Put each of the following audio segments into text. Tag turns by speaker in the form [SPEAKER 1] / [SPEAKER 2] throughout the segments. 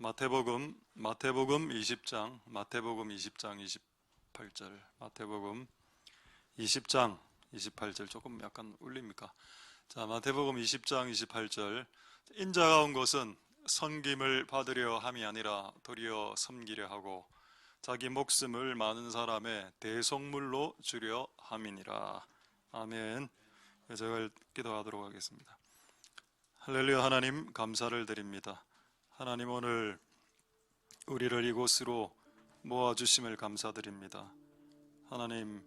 [SPEAKER 1] 마태복음 20장 28절, 마태복음 20장 28절 조금 약간 울립니까? 자, 마태복음 20장 28절. 인자가 온 것은 섬김을 받으려 함이 아니라 도리어 섬기려 하고 자기 목숨을 많은 사람의 대속물로 주려 함이니라. 아멘. 제가 기도하도록 하겠습니다. 할렐루야. 하나님 감사를 드립니다. 하나님, 오늘 우리를 이곳으로 모아주심을 감사드립니다. 하나님,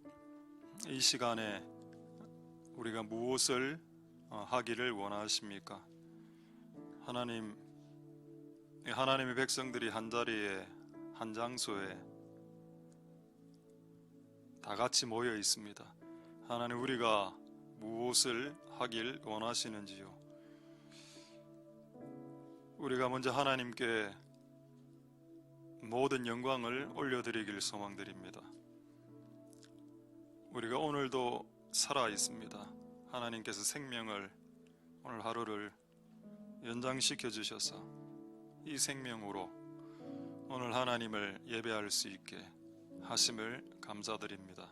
[SPEAKER 1] 이 시간에 우리가 무엇을 하기를 원하십니까? 하나님, 하나님의 백성들이 한자리에, 한 장소에 다 같이 모여 있습니다. 하나님, 우리가 무엇을 하길 원하시는지요? 우리가 먼저 하나님께 모든 영광을 올려드리길 소망드립니다. 우리가 오늘도 살아 있습니다. 하나님께서 생명을, 오늘 하루를 연장시켜 주셔서 이 생명으로 오늘 하나님을 예배할 수 있게 하심을 감사드립니다.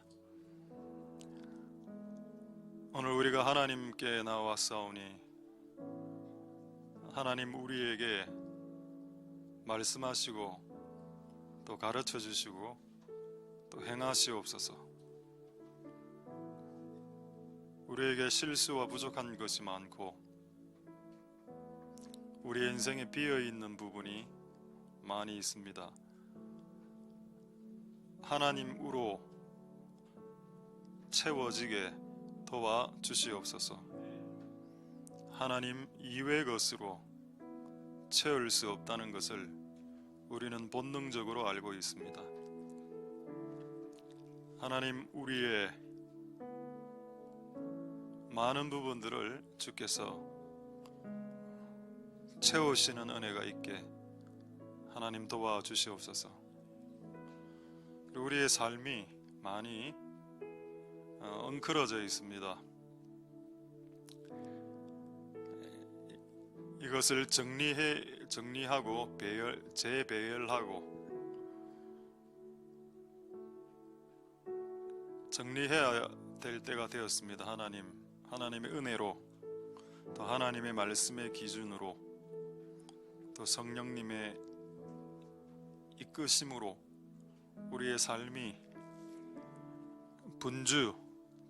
[SPEAKER 1] 오늘 우리가 하나님께 나왔사오니 하나님, 우리에게 말씀하시고 또 가르쳐 주시고 또 행하시옵소서. 우리에게 실수와 부족한 것이 많고 우리 인생에 비어있는 부분이 많이 있습니다. 하나님으로 채워지게 도와주시옵소서. 하나님 이외의 것으로 채울 수 없다는 것을 우리는 본능적으로 알고 있습니다. 하나님, 우리의 많은 부분들을 주께서 채우시는 은혜가 있게 하나님 도와주시옵소서. 우리의 삶이 많이 엉클어져 있습니다. 이것을 정리하고 재배열하고 정리해야 될 때가 되었습니다. 하나님의 은혜로, 또 하나님의 말씀의 기준으로, 또 성령님의 이끄심으로 우리의 삶이 분주,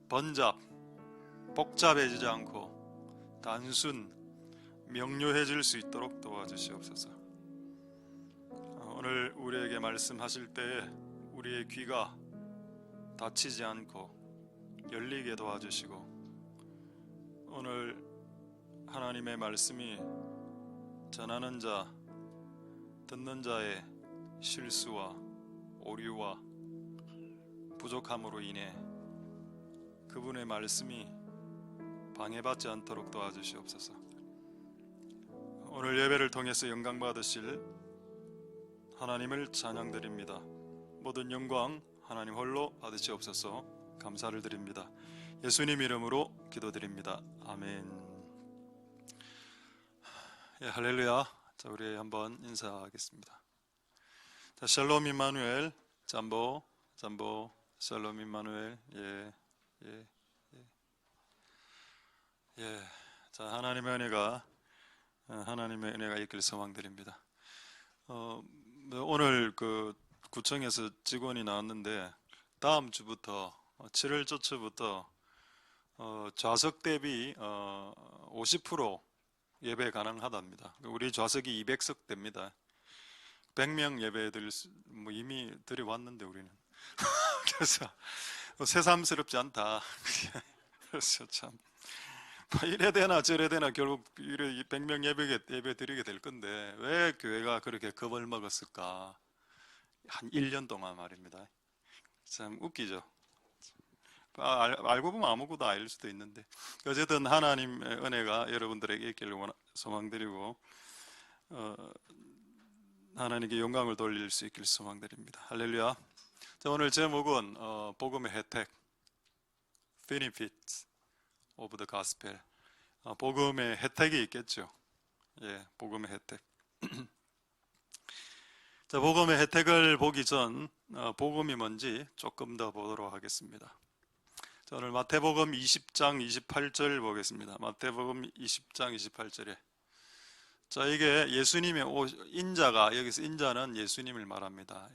[SPEAKER 1] 번잡, 복잡해지지 않고 단순, 명료해질 수 있도록 도와주시옵소서. 오늘 우리에게 말씀하실 때에 우리의 귀가 닫히지 않고 열리게 도와주시고, 오늘 하나님의 말씀이 전하는 자, 듣는 자의 실수와 오류와 부족함으로 인해 그분의 말씀이 방해받지 않도록 도와주시옵소서. 오늘 예배를 통해서 영광 받으실 하나님을 찬양드립니다. 모든 영광 하나님 홀로 받으시옵소서. 감사를 드립니다. 예수님 이름으로 기도드립니다. 아멘. 예, 할렐루야. 자, 우리 한번 인사하겠습니다. 자, 샬롬 임마누엘, 잠보, 샬롬 임마누엘. 예. 자, 하나님의 은혜가 있길 소망드립니다. 오늘 그 구청에서 직원이 나왔는데 다음 주부터 7월 초부터 좌석 대비 50% 예배 가능하답니다. 우리 좌석이 200석 됩니다. 100명 예배 이미 드려왔는데 우리는 그래서 새삼스럽지 않다. 그래서 참 이래 되나 저래 되나 결국 100명 예배 드리게 될 건데 왜 교회가 그렇게 겁을 먹었을까? 한 1년 동안 말입니다. 참 웃기죠. 알고 보면 아무것도 아닐 수도 있는데, 어쨌든 하나님의 은혜가 여러분들에게 있기를 소망드리고 하나님께 영광을 돌릴 수 있길 소망드립니다. 할렐루야. 자, 오늘 제목은 복음의 혜택, Benefits of the Gospel. 복음의 혜택이 있겠죠. 예, 복음의 혜택. 자, 복음의 혜택을 보기 전 복음이 뭔지 조금 더 보도록 하겠습니다. 자, 오늘 마태복음 20장 28절 보겠습니다. 마태복음 20장 28절에 자, 이게 예수님의 인자가, 여기서 인자는 예수님을 말합니다.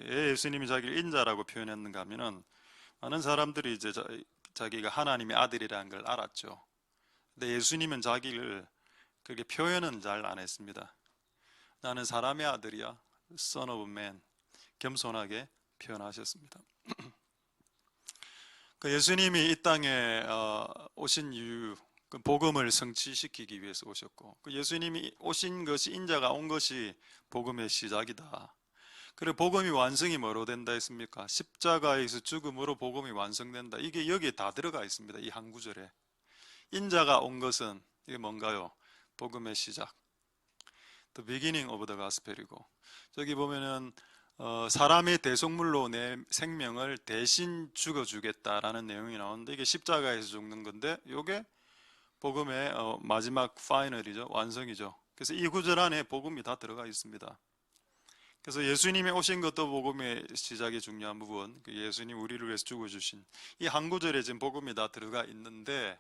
[SPEAKER 1] 왜 예수님이 자기를 인자라고 표현했는가 하면은 많은 사람들이 이제 자기가 하나님의 아들이라는 걸 알았죠. 근데 예수님은 자기를 그렇게 표현은 잘 안 했습니다. 나는 사람의 아들이야, Son of Man, 겸손하게 표현하셨습니다. 그 예수님이 이 땅에 오신 이유, 그 복음을 성취시키기 위해서 오셨고, 그 예수님이 오신 것이, 인자가 온 것이 복음의 시작이다. 그리고 복음이 완성이 뭐로 된다 했습니까? 십자가에서 죽음으로 복음이 완성된다. 이게 여기에 다 들어가 있습니다. 이 한 구절에. 인자가 온 것은 이게 뭔가요? 복음의 시작. The beginning of the gospel이고, 저기 보면은 사람의 대속물로 내 생명을 대신 죽어주겠다라는 내용이 나오는데, 이게 십자가에서 죽는 건데, 이게 복음의 마지막 파이널이죠. 완성이죠. 그래서 이 구절 안에 복음이 다 들어가 있습니다. 그래서 예수님이 오신 것도 복음의 시작이 중요한 부분, 예수님 우리를 위해서 죽어주신 이 한 구절에 지금 복음이 다 들어가 있는데,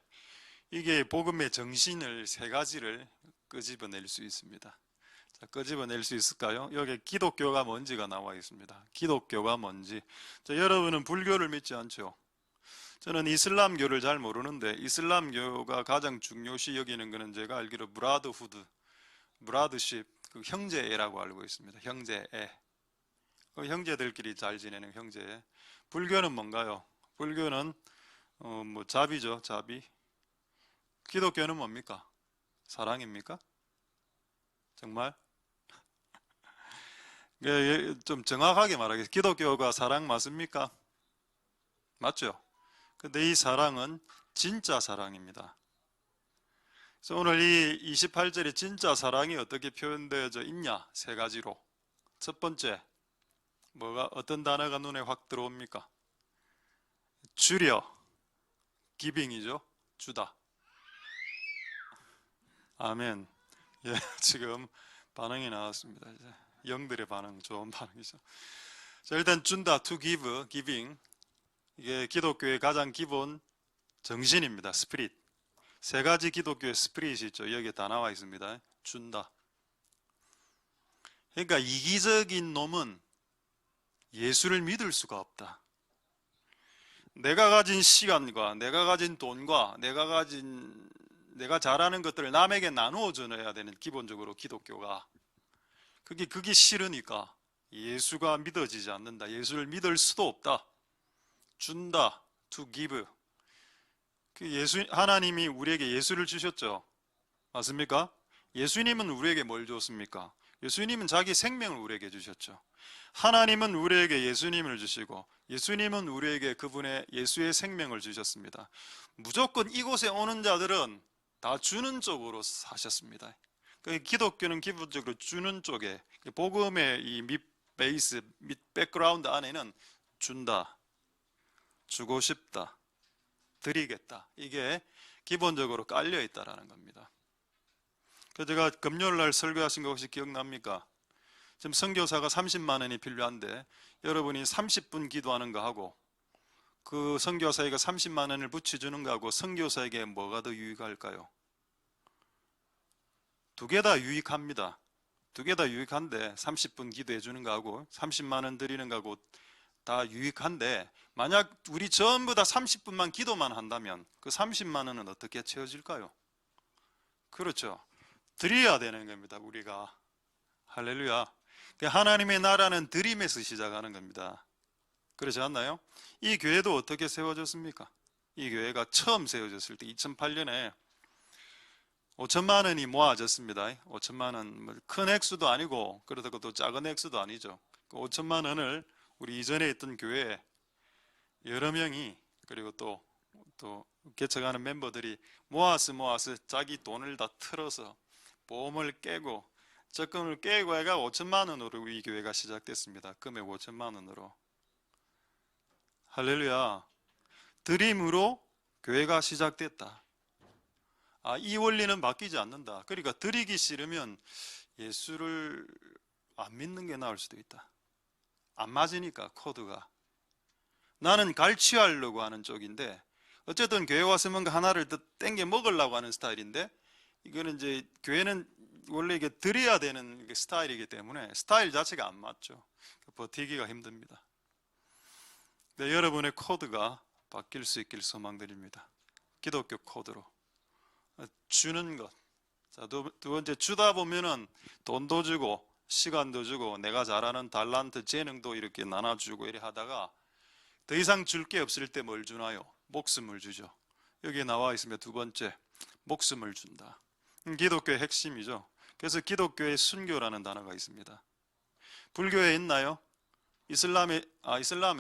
[SPEAKER 1] 이게 복음의 정신을 세 가지를 끄집어낼 수 있습니다. 자, 끄집어낼 수 있을까요? 여기 기독교가 뭔지가 나와 있습니다. 기독교가 뭔지. 자, 여러분은 불교를 믿지 않죠? 저는 이슬람교를 잘 모르는데, 이슬람교가 가장 중요시 여기는 것은 제가 알기로 브라더십, 그 형제애라고 알고 있습니다. 형제애. 그 형제들끼리 잘 지내는 형제애. 불교는 뭔가요? 불교는 뭐 자비죠, 자비. 기독교는 뭡니까? 사랑입니까? 정말? 좀 정확하게 말하겠습니다. 기독교가 사랑 맞습니까? 맞죠? 근데 이 사랑은 진짜 사랑입니다. 그래서 오늘 이 28절에 진짜 사랑이 어떻게 표현되어져 있냐? 세 가지로. 첫 번째, 어떤 단어가 눈에 확 들어옵니까? 주려, 기빙이죠. 주다. 아멘. 예, 지금 반응이 나왔습니다. 이제 영들의 반응, 좋은 반응이죠. 자, 일단 준다, to give, giving. 이게 기독교의 가장 기본 정신입니다. 스피릿. 세 가지 기독교의 스피릿이 있죠. 여기에 다 나와 있습니다. 준다. 그러니까 이기적인 놈은 예수를 믿을 수가 없다. 내가 가진 시간과 내가 가진 돈과 내가 잘하는 것들을 남에게 나누어 줘야 되는, 기본적으로 기독교가. 그게 싫으니까 예수가 믿어지지 않는다. 예수를 믿을 수도 없다. 준다, to give. 하나님이 우리에게 예수를 주셨죠. 맞습니까? 예수님은 우리에게 뭘 줬습니까? 예수님은 자기 생명을 우리에게 주셨죠. 하나님은 우리에게 예수님을 주시고, 예수님은 우리에게 그분의 예수의 생명을 주셨습니다. 무조건 이곳에 오는 자들은 다 주는 쪽으로 사셨습니다. 기독교는 기본적으로 주는 쪽에, 복음의 이 밑 베이스, 밑 백그라운드 안에는 준다, 주고 싶다, 드리겠다, 이게 기본적으로 깔려 있다라는 겁니다. 그래서 제가 금요일 날 설교하신 거 혹시 기억납니까? 지금 선교사가 30만 원이 필요한데, 여러분이 30분 기도하는 거 하고 그 선교사에게 30만 원을 붙여주는 거 하고 선교사에게 뭐가 더 유익할까요? 두 개 다 유익합니다. 두 개 다 유익한데, 30분 기도해 주는 거 하고 30만 원 드리는 거 하고 다 유익한데, 만약 우리 전부 다 30분만 기도만 한다면 그 30만 원은 어떻게 채워질까요? 그렇죠. 드려야 되는 겁니다. 우리가. 할렐루야. 하나님의 나라는 드림에서 시작하는 겁니다. 그렇지 않나요? 이 교회도 어떻게 세워졌습니까? 이 교회가 처음 세워졌을 때 2008년에 5천만 원이 모아졌습니다. 5천만 원, 큰 액수도 아니고 그렇다고 또 작은 액수도 아니죠. 그 5천만 원을 우리 이전에 있던 교회에 여러 명이, 그리고 또 개척하는 멤버들이 모아서 자기 돈을 다 틀어서 보험을 깨고 적금을 깨고 해가 5천만 원으로 이 교회가 시작됐습니다. 금액 5천만 원으로. 할렐루야. 드림으로 교회가 시작됐다. 이 원리는 바뀌지 않는다. 그러니까 드리기 싫으면 예수를 안 믿는 게 나을 수도 있다. 안 맞으니까 코드가. 나는 갈취하려고 하는 쪽인데 어쨌든 교회 와서 뭔가 하나를 더 땡겨 먹으려고 하는 스타일인데, 이거는 이제 교회는 원래 이게 드려야 되는 스타일이기 때문에 스타일 자체가 안 맞죠. 버티기가 힘듭니다. 네, 여러분의 코드가 바뀔 수 있길 소망드립니다. 기독교 코드로 주는 것. 자, 두 번째, 주다 보면은 돈도 주고 시간도 주고 내가 잘하는 달란트 재능도 이렇게 나눠주고 이래 하다가 더 이상 줄 게 없을 때 뭘 주나요? 목숨을 주죠. 여기에 나와 있습니다. 두 번째, 목숨을 준다. 기독교의 핵심이죠. 그래서 기독교의 순교라는 단어가 있습니다. 불교에 있나요? 이슬람에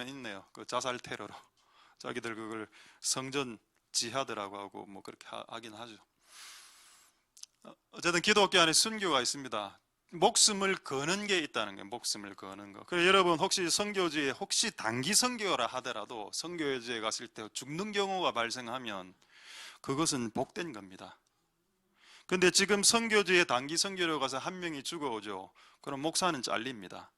[SPEAKER 1] 있네요. 그 자살 테러로 자기들 그걸 성전 지하드라고 하고 뭐 그렇게 하긴 하죠. 어쨌든 기독교 안에 순교가 있습니다. 목숨을 거는 게 있다는 거예요. 목숨을 거는 거. 그래서 여러분 혹시 선교지에 혹시 단기 선교라 하더라도 선교지에 갔을 때 죽는 경우가 발생하면 그것은 복된 겁니다. 근데 지금 선교지에 단기 선교로 가서 한 명이 죽어오죠. 그럼 목사는 잘립니다.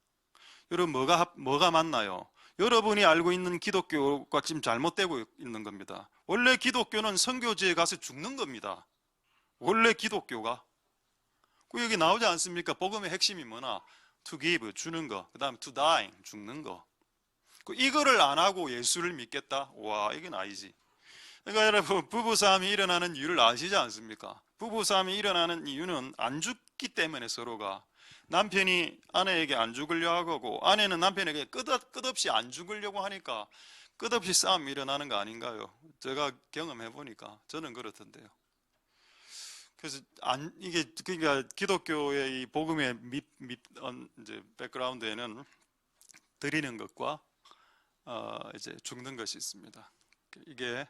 [SPEAKER 1] 여러분 뭐가 맞나요? 여러분이 알고 있는 기독교가 지금 잘못되고 있는 겁니다. 원래 기독교는 선교지에 가서 죽는 겁니다. 원래 기독교가. 여기 나오지 않습니까? 복음의 핵심이 뭐나? To give, 주는 거. 그 다음에 to die, 죽는 거. 이거를 안 하고 예수를 믿겠다? 와, 이건 아니지. 그러니까 여러분, 부부싸움이 일어나는 이유를 아시지 않습니까? 부부싸움이 일어나는 이유는 안 죽기 때문에 서로가. 남편이 아내에게 안 죽으려고 하고 아내는 남편에게 끝없이 안 죽으려고 하니까 끝없이 싸움이 일어나는 거 아닌가요? 제가 경험해 보니까 저는 그렇던데요. 그래서 이게 그러니까 기독교의 이 복음의 이제 백그라운드에는 드리는 것과 이제 죽는 것이 있습니다. 이게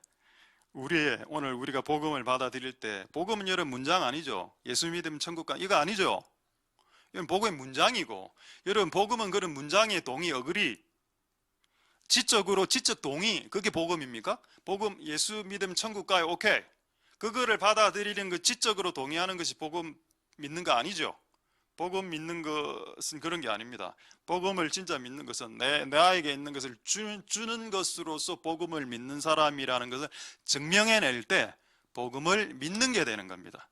[SPEAKER 1] 오늘 우리가 복음을 받아들일 때, 복음은 여러분 문장 아니죠. 예수 믿으면 천국 가, 이거 아니죠. 이건 복음의 문장이고, 여러분 복음은 그런 문장의 동의 어그리, 지적 동의, 그게 복음입니까? 복음 예수 믿으면 천국 가요. 오케이. 그거를 받아들이는 그 지적으로 동의하는 것이 복음 믿는 거 아니죠. 복음 믿는 것은 그런 게 아닙니다. 복음을 진짜 믿는 것은 나에게 있는 것을 주는 것으로서 복음을 믿는 사람이라는 것을 증명해낼 때 복음을 믿는 게 되는 겁니다.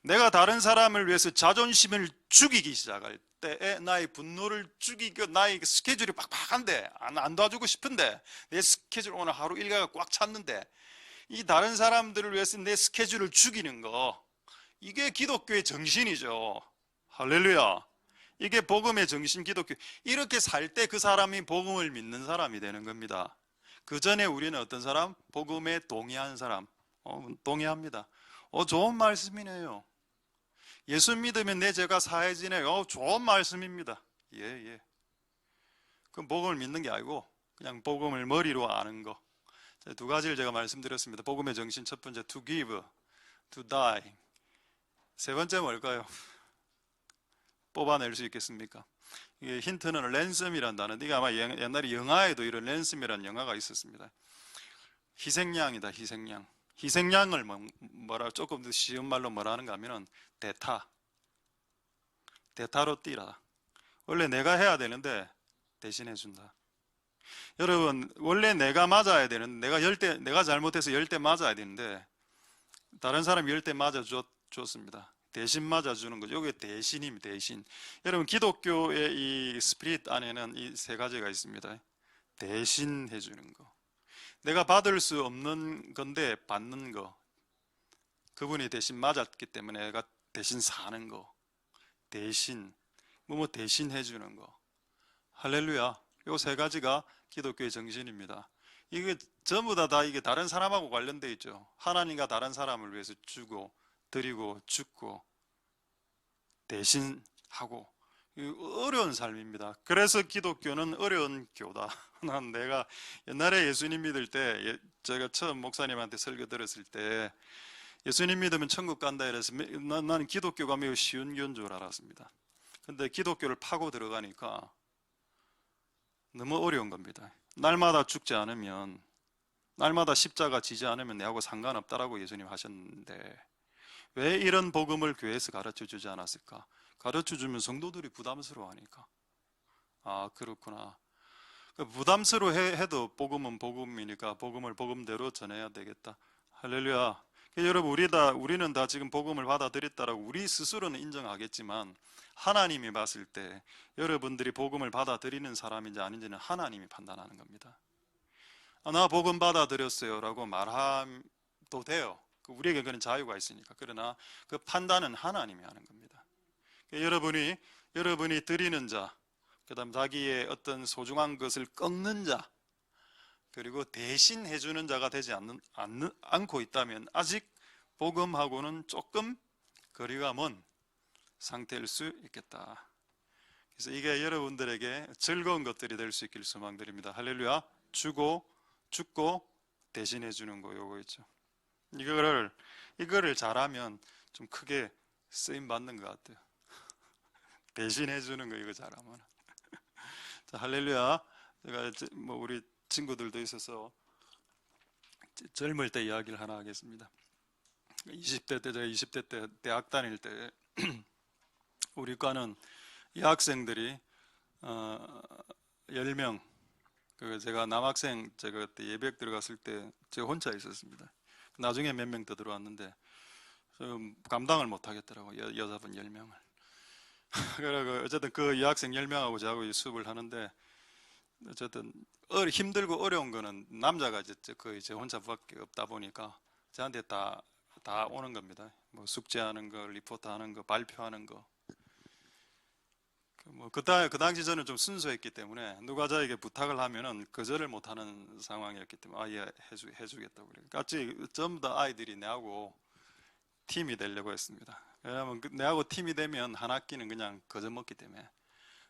[SPEAKER 1] 내가 다른 사람을 위해서 자존심을 죽이기 시작할 때에 나의 분노를 죽이고 나의 스케줄이 빡빡한데 안 도와주고 싶은데 내 스케줄 오늘 하루 일과가 꽉 찼는데 이 다른 사람들을 위해서 내 스케줄을 죽이는 거, 이게 기독교의 정신이죠. 할렐루야. 이게 복음의 정신, 기독교. 이렇게 살 때 그 사람이 복음을 믿는 사람이 되는 겁니다. 그 전에 우리는 어떤 사람? 복음에 동의하는 사람. 동의합니다. 좋은 말씀이네요. 예수 믿으면 내 죄가 사해지네요. 좋은 말씀입니다. 예. 그럼 복음을 믿는 게 아니고 그냥 복음을 머리로 아는 거. 두 가지를 제가 말씀드렸습니다. 복음의 정신, 첫 번째 to give, to die. 세 번째 뭘까요? 뽑아낼 수 있겠습니까? 이게 힌트는 랜섬이라는 단어인데, 이게 아마 옛날에 영화에도 이런 랜섬이라는 영화가 있었습니다. 희생양이다, 희생양. 희생양을 조금 더 쉬운 말로 뭐라 하는가 하면은 대타로 뛰라. 원래 내가 해야 되는데 대신해 준다. 여러분, 원래 내가 맞아야 되는데, 내가 잘못해서 10대 맞아야 되는데 다른 사람이 10대 맞아 줬습니다. 대신 맞아주는 거죠. 이게 대신입니다. 대신. 여러분, 기독교의 이 스피릿 안에는 이 세 가지가 있습니다. 대신 해주는 거. 내가 받을 수 없는 건데 받는 거. 그분이 대신 맞았기 때문에 내가 대신 사는 거. 대신. 대신 해주는 거. 할렐루야. 이 세 가지가 기독교의 정신입니다. 이게 전부 다 이게 다른 사람하고 관련되어 있죠. 하나님과 다른 사람을 위해서 주고 드리고 죽고 대신하고, 어려운 삶입니다. 그래서 기독교는 어려운 교다. 내가 옛날에 예수님 믿을 때, 제가 처음 목사님한테 설교 들었을 때 예수님 믿으면 천국 간다 이래서 나는 기독교가 매우 쉬운 교인 줄 알았습니다. 근데 기독교를 파고 들어가니까 너무 어려운 겁니다. 날마다 죽지 않으면, 날마다 십자가 지지 않으면 내하고 상관없다라고 예수님 하셨는데 왜 이런 복음을 교회에서 가르쳐 주지 않았을까? 가르쳐 주면 성도들이 부담스러워하니까. 아, 그렇구나. 부담스러워해도 복음은 복음이니까 복음을 복음대로 전해야 되겠다. 할렐루야. 여러분, 우리는 다 지금 복음을 받아들였다라고 우리 스스로는 인정하겠지만 하나님이 봤을 때 여러분들이 복음을 받아들이는 사람인지 아닌지는 하나님이 판단하는 겁니다. 아, 나 복음 받아들였어요 라고 말함도 돼요. 우리에게 그런 자유가 있으니까. 그러나 그 판단은 하나님이 하는 겁니다. 여러분이 드리는 자, 그 다음 자기의 어떤 소중한 것을 꺾는 자, 그리고 대신 해주는 자가 되지 않고 있다면 아직 복음하고는 조금 거리가 먼 상태일 수 있겠다. 그래서 이게 여러분들에게 즐거운 것들이 될 수 있길 소망드립니다. 할렐루야. 주고 죽고 대신해 주는 거, 요거 있죠. 이거를 잘하면 좀 크게 쓰임 받는 것 같아요. 대신해 주는 거, 이거 잘하면. 자, 할렐루야. 제가 우리 친구들도 있어서 젊을 때 이야기를 하나 하겠습니다. 20대 때, 제가 20대 때 대학 다닐 때 우리 과는 여학생들이 10명, 제가 남학생, 제가 그때 예백 들어갔을 때 제가 혼자 있었습니다. 나중에 몇 명 더 들어왔는데 감당을 못 하겠더라고요. 여자분 10명을. 그래서 어쨌든 그 여학생 10명하고 저하고 수업을 하는데, 어쨌든 힘들고 어려운 거는 남자가 이제 거의 제 혼자밖에 없다 보니까 저한테 다 오는 겁니다. 뭐 숙제하는 거, 리포트하는 거, 발표하는 거. 그 당시 저는 좀 순수했기 때문에 누가 저에게 부탁을 하면은 거절을 못하는 상황이었기 때문에 예, 해주겠다고 그래요. 같이 전부 다 아이들이 내하고 팀이 되려고 했습니다. 왜냐하면 내하고 팀이 되면 한 학기는 그냥 거저먹기 때문에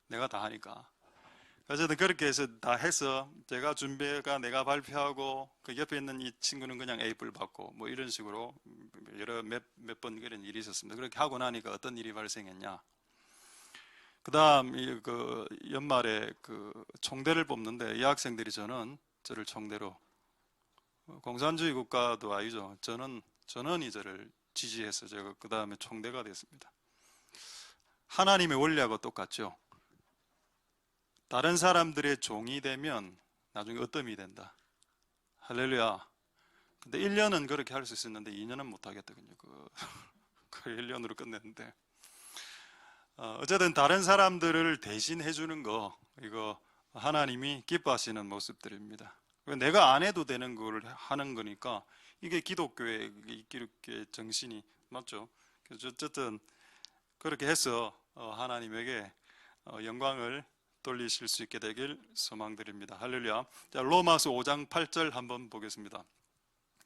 [SPEAKER 1] 내가 다 하니까. 어쨌든 그렇게 해서 다 해서 제가 준비가 내가 발표하고 그 옆에 있는 이 친구는 그냥 A뿔 받고 뭐 이런 식으로 몇 번 그런 일이 있었습니다. 그렇게 하고 나니까 어떤 일이 발생했냐? 그다음 그 연말에 그 총대를 뽑는데 이 학생들이 저를 총대로, 공산주의 국가도 아니죠. 전원이 저를 지지해서 제가 그 다음에 총대가 됐습니다. 하나님의 원리하고 똑같죠. 다른 사람들의 종이 되면 나중에 어떤 이 된다. 할렐루야. 근데 1년은 그렇게 할 수 있었는데 2년은 못 하겠더군요. 그 1년으로 끝냈는데. 어쨌든 다른 사람들을 대신 해주는 거, 이거 하나님이 기뻐하시는 모습들입니다. 내가 안 해도 되는 걸 하는 거니까 이게 기독교의 정신이 맞죠. 그래서 어쨌든 그렇게 해서 하나님에게 영광을 돌리실 수 있게 되길 소망드립니다. 할렐루야. 자, 로마서 5장 8절 한번 보겠습니다.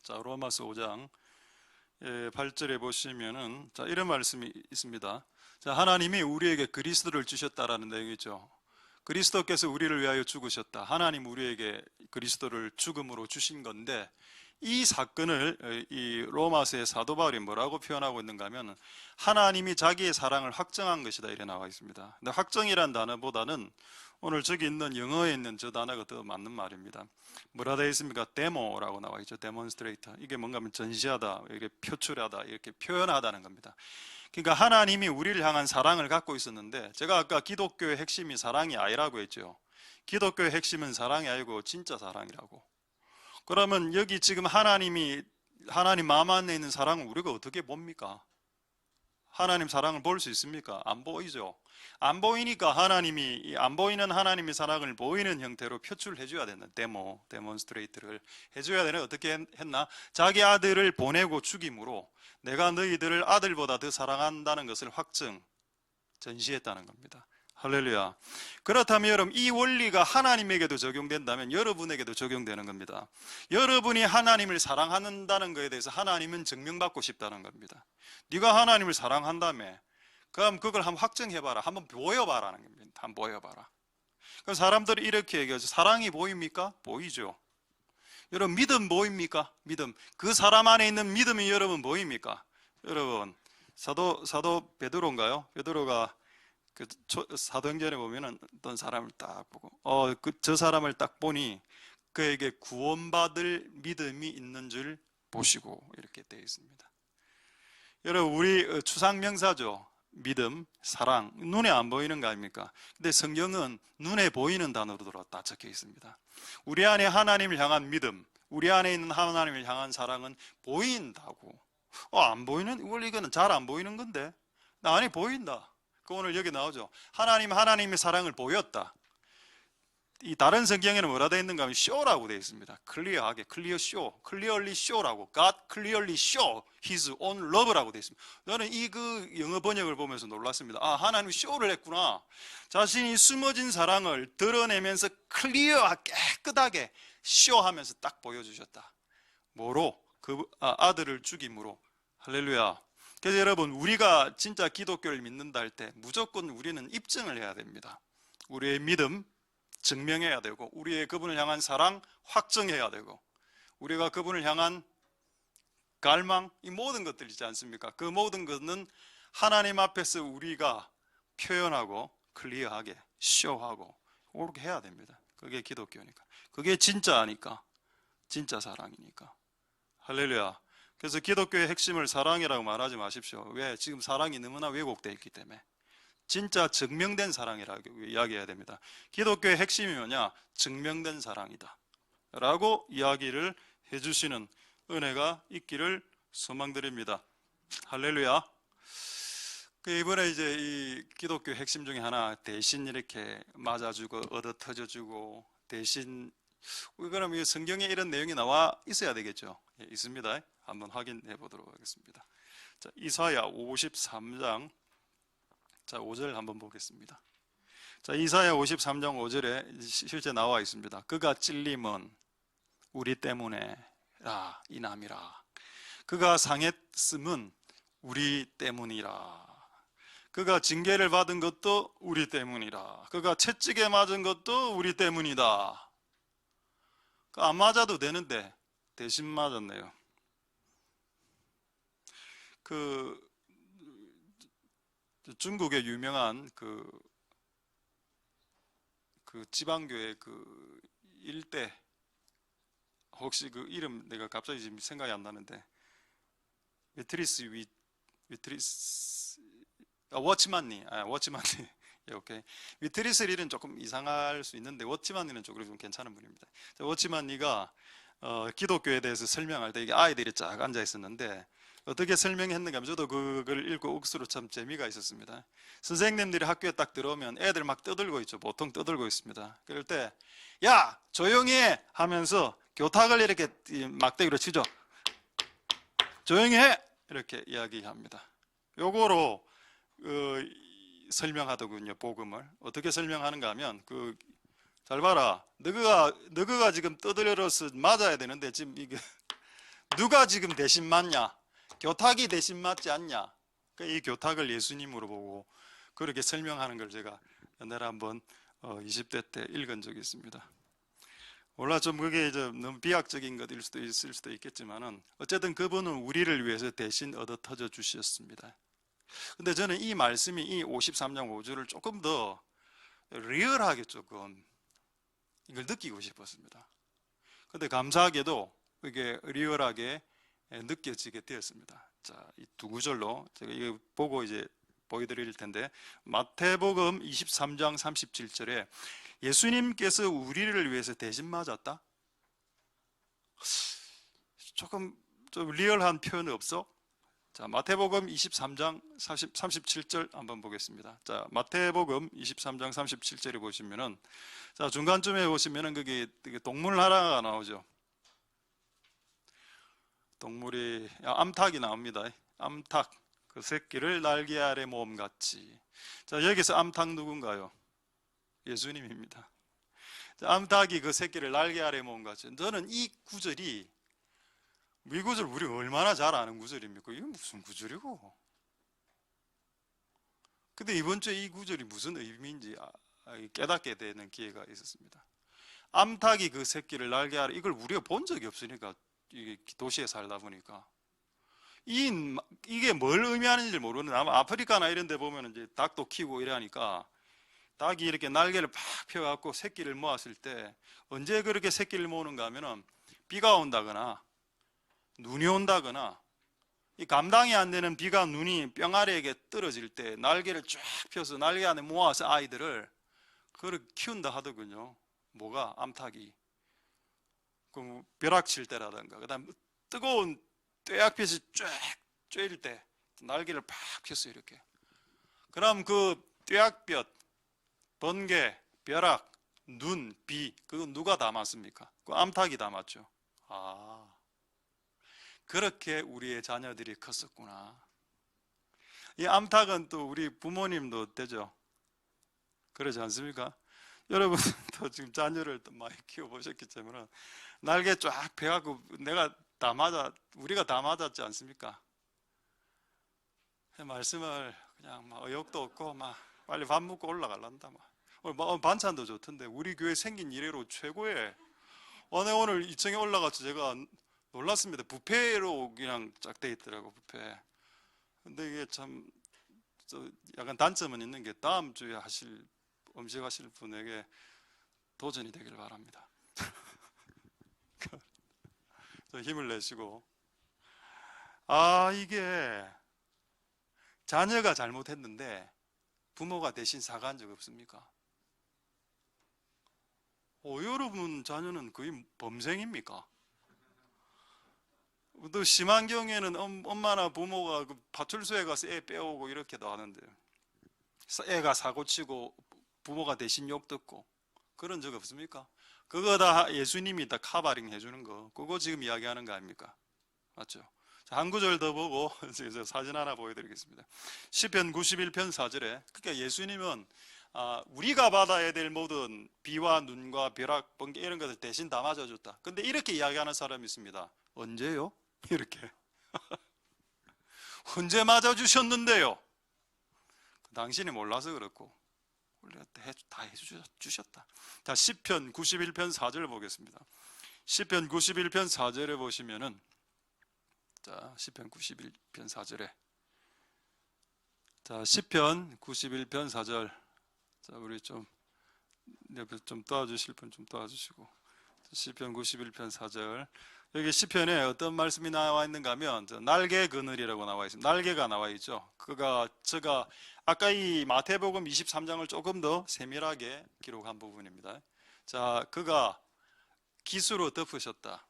[SPEAKER 1] 자, 로마서 5장 8절에 보시면은 자, 이런 말씀이 있습니다. 자, 하나님이 우리에게 그리스도를 주셨다라는 내용이죠. 그리스도께서 우리를 위하여 죽으셨다. 하나님 우리에게 그리스도를 죽음으로 주신 건데, 이 사건을 이 로마서의 사도 바울이 뭐라고 표현하고 있는가 하면 하나님이 자기의 사랑을 확정한 것이다, 이래 나와 있습니다. 근데 확정이란 단어보다는 오늘 저기 있는 영어에 있는 저 단어가 더 맞는 말입니다. 뭐라 되어 있습니까? 데모라고 나와 있죠. 데몬스트레이터. 이게 뭔가 하면 전시하다, 이렇게 표출하다, 이렇게 표현하다는 겁니다. 그러니까 하나님이 우리를 향한 사랑을 갖고 있었는데, 제가 아까 기독교의 핵심이 사랑이 아니라고 했죠. 기독교의 핵심은 사랑이 아니고 진짜 사랑이라고. 그러면 여기 지금 하나님 마음 안에 있는 사랑은 우리가 어떻게 봅니까? 하나님 사랑을 볼 수 있습니까? 안 보이죠. 안 보이니까 안 보이는 하나님의 사랑을 보이는 형태로 표출해 줘야 되는, 데몬스트레이트를 해줘야 되는. 어떻게 했나? 자기 아들을 보내고 죽임으로 내가 너희들을 아들보다 더 사랑한다는 것을 전시했다는 겁니다. 할렐루야. 그렇다면 여러분, 이 원리가 하나님에게도 적용된다면 여러분에게도 적용되는 겁니다. 여러분이 하나님을 사랑한다는 것에 대해서 하나님은 증명받고 싶다는 겁니다. 네가 하나님을 사랑한다며, 그럼 그걸 한번 확증해봐라, 한번 보여봐라는 겁니다. 한번 보여봐라. 그럼 사람들이 이렇게 얘기하죠. 사랑이 보입니까? 보이죠. 여러분, 믿음 보입니까? 믿음. 그 사람 안에 있는 믿음이 여러분 보입니까? 여러분, 사도 베드로인가요? 베드로가 그 사도행전에 보면은 어떤 사람을 딱 보고 저 사람을 딱 보니 그에게 구원받을 믿음이 있는 줄 보시고, 이렇게 되어 있습니다. 여러분, 우리 추상 명사죠. 믿음, 사랑, 눈에 안 보이는 거 아닙니까? 근데 성경은 눈에 보이는 단어로 다 적혀 있습니다. 우리 안에 하나님을 향한 믿음, 우리 안에 있는 하나님을 향한 사랑은 보인다고. 안 보이는? 원래 이거는 잘 안 보이는 건데 나 안에 보인다. 그 오늘 여기 나오죠. 하나님의 사랑을 보였다. 이 다른 성경에는 뭐라 되어 있는가 하면 show라고 되어 있습니다. 클리어하게, 클리어 쇼, clearly show라고, God clearly show His own love라고 되어 있습니다. 저는 이 그 영어 번역을 보면서 놀랐습니다. 하나님이 쇼를 했구나. 자신이 숨어진 사랑을 드러내면서 클리어하게, 깨끗하게 쇼하면서 딱 보여주셨다. 뭐로? 아들을 죽임으로. 할렐루야. 그래서 여러분, 우리가 진짜 기독교를 믿는다 할 때 무조건 우리는 입증을 해야 됩니다. 우리의 믿음 증명해야 되고, 우리의 그분을 향한 사랑 확정해야 되고, 우리가 그분을 향한 갈망, 이 모든 것들 있지 않습니까? 그 모든 것은 하나님 앞에서 우리가 표현하고 클리어하게 쇼하고 그렇게 해야 됩니다. 그게 기독교니까. 그게 진짜니까. 진짜 사랑이니까. 할렐루야. 그래서 기독교의 핵심을 사랑이라고 말하지 마십시오. 왜? 지금 사랑이 너무나 왜곡되어 있기 때문에. 진짜 증명된 사랑이라고 이야기해야 됩니다. 기독교의 핵심이 뭐냐? 증명된 사랑이다 라고 이야기를 해주시는 은혜가 있기를 소망드립니다. 할렐루야. 이번에 이제 이 기독교의 핵심 중에 하나, 대신 이렇게 맞아주고 얻어 터져주고 대신, 그럼 이 성경에 이런 내용이 나와 있어야 되겠죠? 예, 있습니다. 한번 확인해 보도록 하겠습니다. 자, 이사야 53장 자 5절 한번 보겠습니다. 자, 이사야 53장 5절에 실제 나와 있습니다. 그가 찔림은 우리 때문에 인함이라. 그가 상했음은 우리 때문이라. 그가 징계를 받은 것도 우리 때문이라. 그가 채찍에 맞은 것도 우리 때문이다. 안 맞아도 되는데 대신 맞았네요. 중국의 유명한 그 지방교회 그 일대, 혹시 그 이름 내가 갑자기 지금 생각이 안 나는데, 워치만니. 예, 오케이. 위트리스 릴은 조금 이상할 수 있는데 워치만니는 쪽으로 좀 괜찮은 분입니다. 워치만니가 기독교에 대해서 설명할 때 이게 아이들이 쫙 앉아 있었는데 어떻게 설명했는가 하면, 저도 그걸 읽고 억수로 참 재미가 있었습니다. 선생님들이 학교에 딱 들어오면 애들 막 떠들고 있죠. 보통 떠들고 있습니다. 그럴 때 야 조용히 해 하면서 교탁을 이렇게 막대기로 치죠. 조용히 해 이렇게 이야기합니다. 요거로 설명하더군요. 복음을 어떻게 설명하는가 하면, 잘 봐라, 너가 지금 떠들어서 맞아야 되는데 지금 이게 누가 지금 대신 맞냐? 교탁이 대신 맞지 않냐? 이 교탁을 예수님으로 보고 그렇게 설명하는 걸 제가 옛날에 한번 20대 때 읽은 적이 있습니다. 몰라, 좀 그게 너무 비약적인 것일 수도 있을 수도 있겠지만은, 어쨌든 그분은 우리를 위해서 대신 얻어 터져 주셨습니다. 근데 저는 이 말씀이, 이 53장 5절을 조금 더 리얼하게 조금 이걸 느끼고 싶었습니다. 근데 감사하게도 이게 리얼하게 느껴지게 되었습니다. 자, 이 두 구절로 제가 이거 보고 이제 보여드릴 텐데, 마태복음 23장 37절에 예수님께서 우리를 위해서 대신 맞았다? 조금 좀 리얼한 표현 없어? 자, 마태복음 23장 37절 한번 보겠습니다. 자, 마태복음 23장 37절에 보시면은, 자, 중간쯤에 보시면은 그게 동물 하나가 나오죠. 동물이, 암탉이 나옵니다. 암탉, 그 새끼를 날개 아래 모음같이. 자, 여기서 암탉 누군가요? 예수님입니다. 자, 암탉이 그 새끼를 날개 아래 모음같이. 저는 이 구절이, 이 구절 우리 얼마나 잘 아는 구절입니까? 이게 무슨 구절이고? 근데 이번 주에 이 구절이 무슨 의미인지 깨닫게 되는 기회가 있었습니다. 암탉이 그 새끼를 날개 아래, 이걸 우리가 본 적이 없으니까, 이게 도시에 살다 보니까 이게 뭘 의미하는지 모르는데, 아마 아프리카나 이런 데 보면 이제 닭도 키우고 이러니까 닭이 이렇게 날개를 팍 펴갖고 새끼를 모았을 때, 언제 그렇게 새끼를 모으는가 하면은 비가 온다거나 눈이 온다거나 이 감당이 안 되는 비가 눈이 뿅아리에게 떨어질 때 날개를 쫙 펴서 날개 안에 모아서 아이들을 그걸 키운다 하더군요. 뭐가? 암탉이. 그 벼락칠 때라든가, 그 다음 뜨거운 뙤약볕이 쫙 쬐일 때 날개를 팍 폈어요, 이렇게. 그럼 그 뙤약볕, 번개, 벼락, 눈, 비, 그건 누가 담았습니까? 그 암탉이 담았죠. 아, 그렇게 우리의 자녀들이 컸었구나. 이 암탉은 또 우리 부모님도 되죠. 그러지 않습니까? 여러분도 지금 자녀를 또 많이 키워보셨기 때문에 날개 쫙 펴갖고 우리가 다 맞았지 않습니까? 말씀을 그냥 막 의욕도 없고 막 빨리 밥 먹고 올라갈란다. 오늘 반찬도 좋던데 우리 교회 생긴 이래로 최고의. 오늘 2층에 올라가서 제가 놀랐습니다. 뷔페로 그냥 쫙 돼 있더라고, 뷔페. 근데 이게 참 약간 단점은 있는 게 다음 주에 음식 하실 분에게 도전이 되길 바랍니다. 힘을 내시고. 이게 자녀가 잘못했는데 부모가 대신 사과한 적 없습니까? 여러분 자녀는 거의 범생입니까? 또 심한 경우에는 엄마나 부모가 그 파출소에 가서 애 빼오고 이렇게도 하는데, 애가 사고치고 부모가 대신 욕 듣고 그런 적 없습니까? 그거 다 예수님이 다 카바링 해주는 거, 그거 지금 이야기하는 거 아닙니까? 맞죠? 자, 한 구절 더 보고 사진 하나 보여드리겠습니다. 시편 91편 4절에, 그러니까 예수님은 우리가 받아야 될 모든 비와 눈과 벼락, 번개 이런 것을 대신 다 맞아줬다. 근데 이렇게 이야기하는 사람이 있습니다. 언제요? 이렇게. 언제 맞아주셨는데요? 당신이 몰라서 그렇고 원래 다 해주셨다. 자, 시편 91편 4절 보겠습니다. 시편 91편 4절에 보시면은, 자, 시편 91편 4절에, 자, 시편 91편 4절, 자, 우리 좀 도와주실 분 좀 도와주시고, 시편 91편 4절. 여기 시편에 어떤 말씀이 나와 있는가 하면 날개 그늘이라고 나와 있습니다. 날개가 나와 있죠. 제가 아까 이 마태복음 23장을 조금 더 세밀하게 기록한 부분입니다. 자, 그가 기수로 덮으셨다.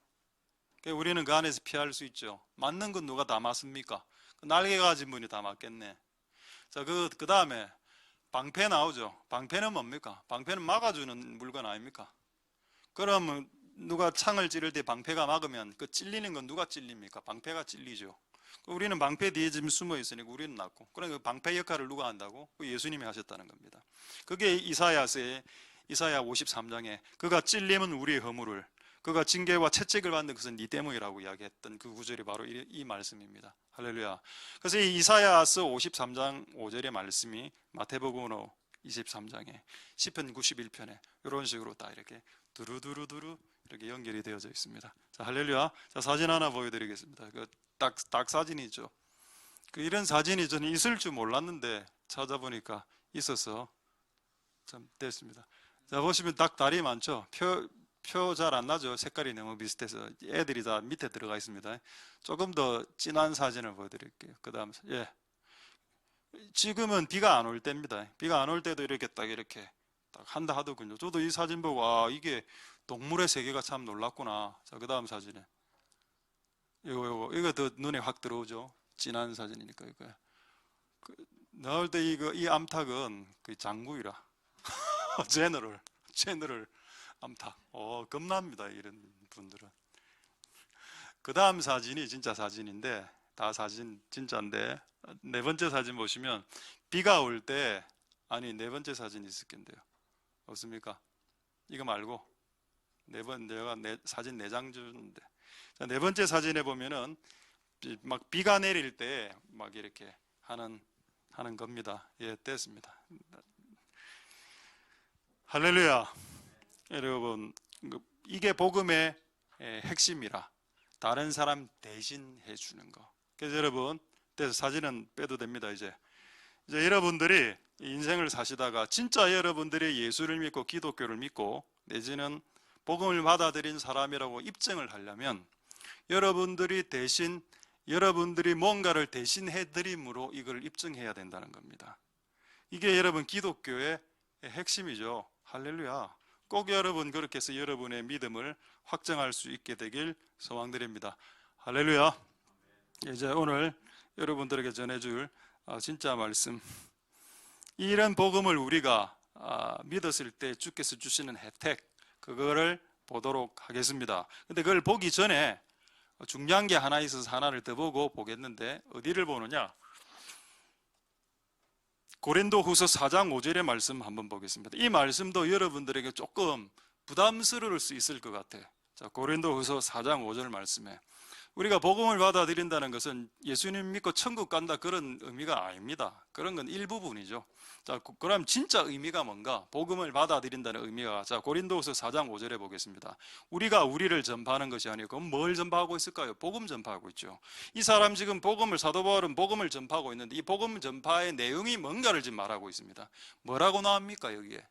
[SPEAKER 1] 우리는 그 안에서 피할 수 있죠. 맞는 건 누가 다 맞습니까? 날개 가진 분이 다 맞겠네. 자, 그 다음에 방패 나오죠. 방패는 뭡니까? 방패는 막아주는 물건 아닙니까? 그러면 누가 창을 찌를 때 방패가 막으면 그 찔리는 건 누가 찔립니까? 방패가 찔리죠. 우리는 방패 뒤에 지금 숨어 있으니까 우리는 낫고, 그러니까 그 방패 역할을 누가 한다고? 예수님이 하셨다는 겁니다. 그게 이사야 53장에 그가 찔림은 우리의 허물을, 그가 징계와 채찍을 받는 것은 네 때문이라고 이야기했던 그 구절이 바로 이 말씀입니다. 할렐루야. 그래서 이 이사야서 53장 5절의 말씀이 마태복음으로 23장에 시편 91편에 이런 식으로 딱 이렇게 두루두루두루 이렇게 연결이 되어져 있습니다. 자, 할렐루야. 자, 사진 하나 보여드리겠습니다. 그 닭 사진이죠. 이런 사진이 저는 있을 줄 몰랐는데 찾아보니까 있어서 참 됐습니다. 자, 보시면 닭 다리 많죠. 표 잘 안 나죠. 색깔이 너무 비슷해서 애들이 다 밑에 들어가 있습니다. 조금 더 진한 사진을 보여드릴게요. 그 다음, 예, 지금은 비가 안 올 때입니다. 비가 안 올 때도 이렇게 딱 한다 하더군요. 저도 이 사진 보고 이게 동물의 세계가 참 놀랍구나. 자, 그 다음 사진에 이거 더 눈에 확 들어오죠. 진한 사진이니까. 이거 나올 때 이 암탉은 그 장구이라 제너럴 암탉. 겁납니다, 이런 분들은. 그 다음 사진이 진짜 사진인데, 다 사진 진짜인데, 네 번째 사진 보시면 비가 올 때, 네 번째 사진이 있을 텐데요. 없습니까? 이거 말고 내가 사진 4장 주는데, 자, 네 번째 사진에 보면은 막 비가 내릴 때 막 이렇게 하는 겁니다. 예, 됐습니다. 할렐루야. 여러분, 이게 복음의 핵심이라. 다른 사람 대신 해주는 거. 그래서 여러분, 사진은 빼도 됩니다. 이제 여러분들이 인생을 사시다가 진짜 여러분들이 예수를 믿고 기독교를 믿고 내지는 복음을 받아들인 사람이라고 입증을 하려면 여러분들이 대신 여러분들이 뭔가를 대신해 드림으로 이걸 입증해야 된다는 겁니다. 이게 여러분 기독교의 핵심이죠. 할렐루야. 꼭 여러분 그렇게 해서 여러분의 믿음을 확정할 수 있게 되길 소망드립니다. 할렐루야. 이제 오늘 여러분들에게 전해줄 진짜 말씀, 이런 복음을 우리가 믿었을 때 주께서 주시는 혜택, 그거를 보도록 하겠습니다. 근데 그걸 보기 전에 중요한 게 하나 있어서 하나를 더 보고 보겠는데, 어디를 보느냐? 고린도후서 4장 5절의 말씀 한번 보겠습니다. 이 말씀도 여러분들에게 조금 부담스러울 수 있을 것 같아. 자, 고린도후서 4장 5절 말씀에, 우리가 복음을 받아들인다는 것은 예수님 믿고 천국 간다 그런 의미가 아닙니다. 그런 건 일부분이죠. 자, 그럼 진짜 의미가 뭔가? 복음을 받아들인다는 의미가, 자, 고린도후서 4장 5절에 보겠습니다. 우리가 우리를 전파하는 것이 아니고, 그럼 뭘 전파하고 있을까요? 복음 전파하고 있죠. 이 사람 지금 복음을, 사도 바울은 복음을 전파하고 있는데, 이 복음 전파의 내용이 뭔가를 지금 말하고 있습니다. 뭐라고 나옵니까 여기에?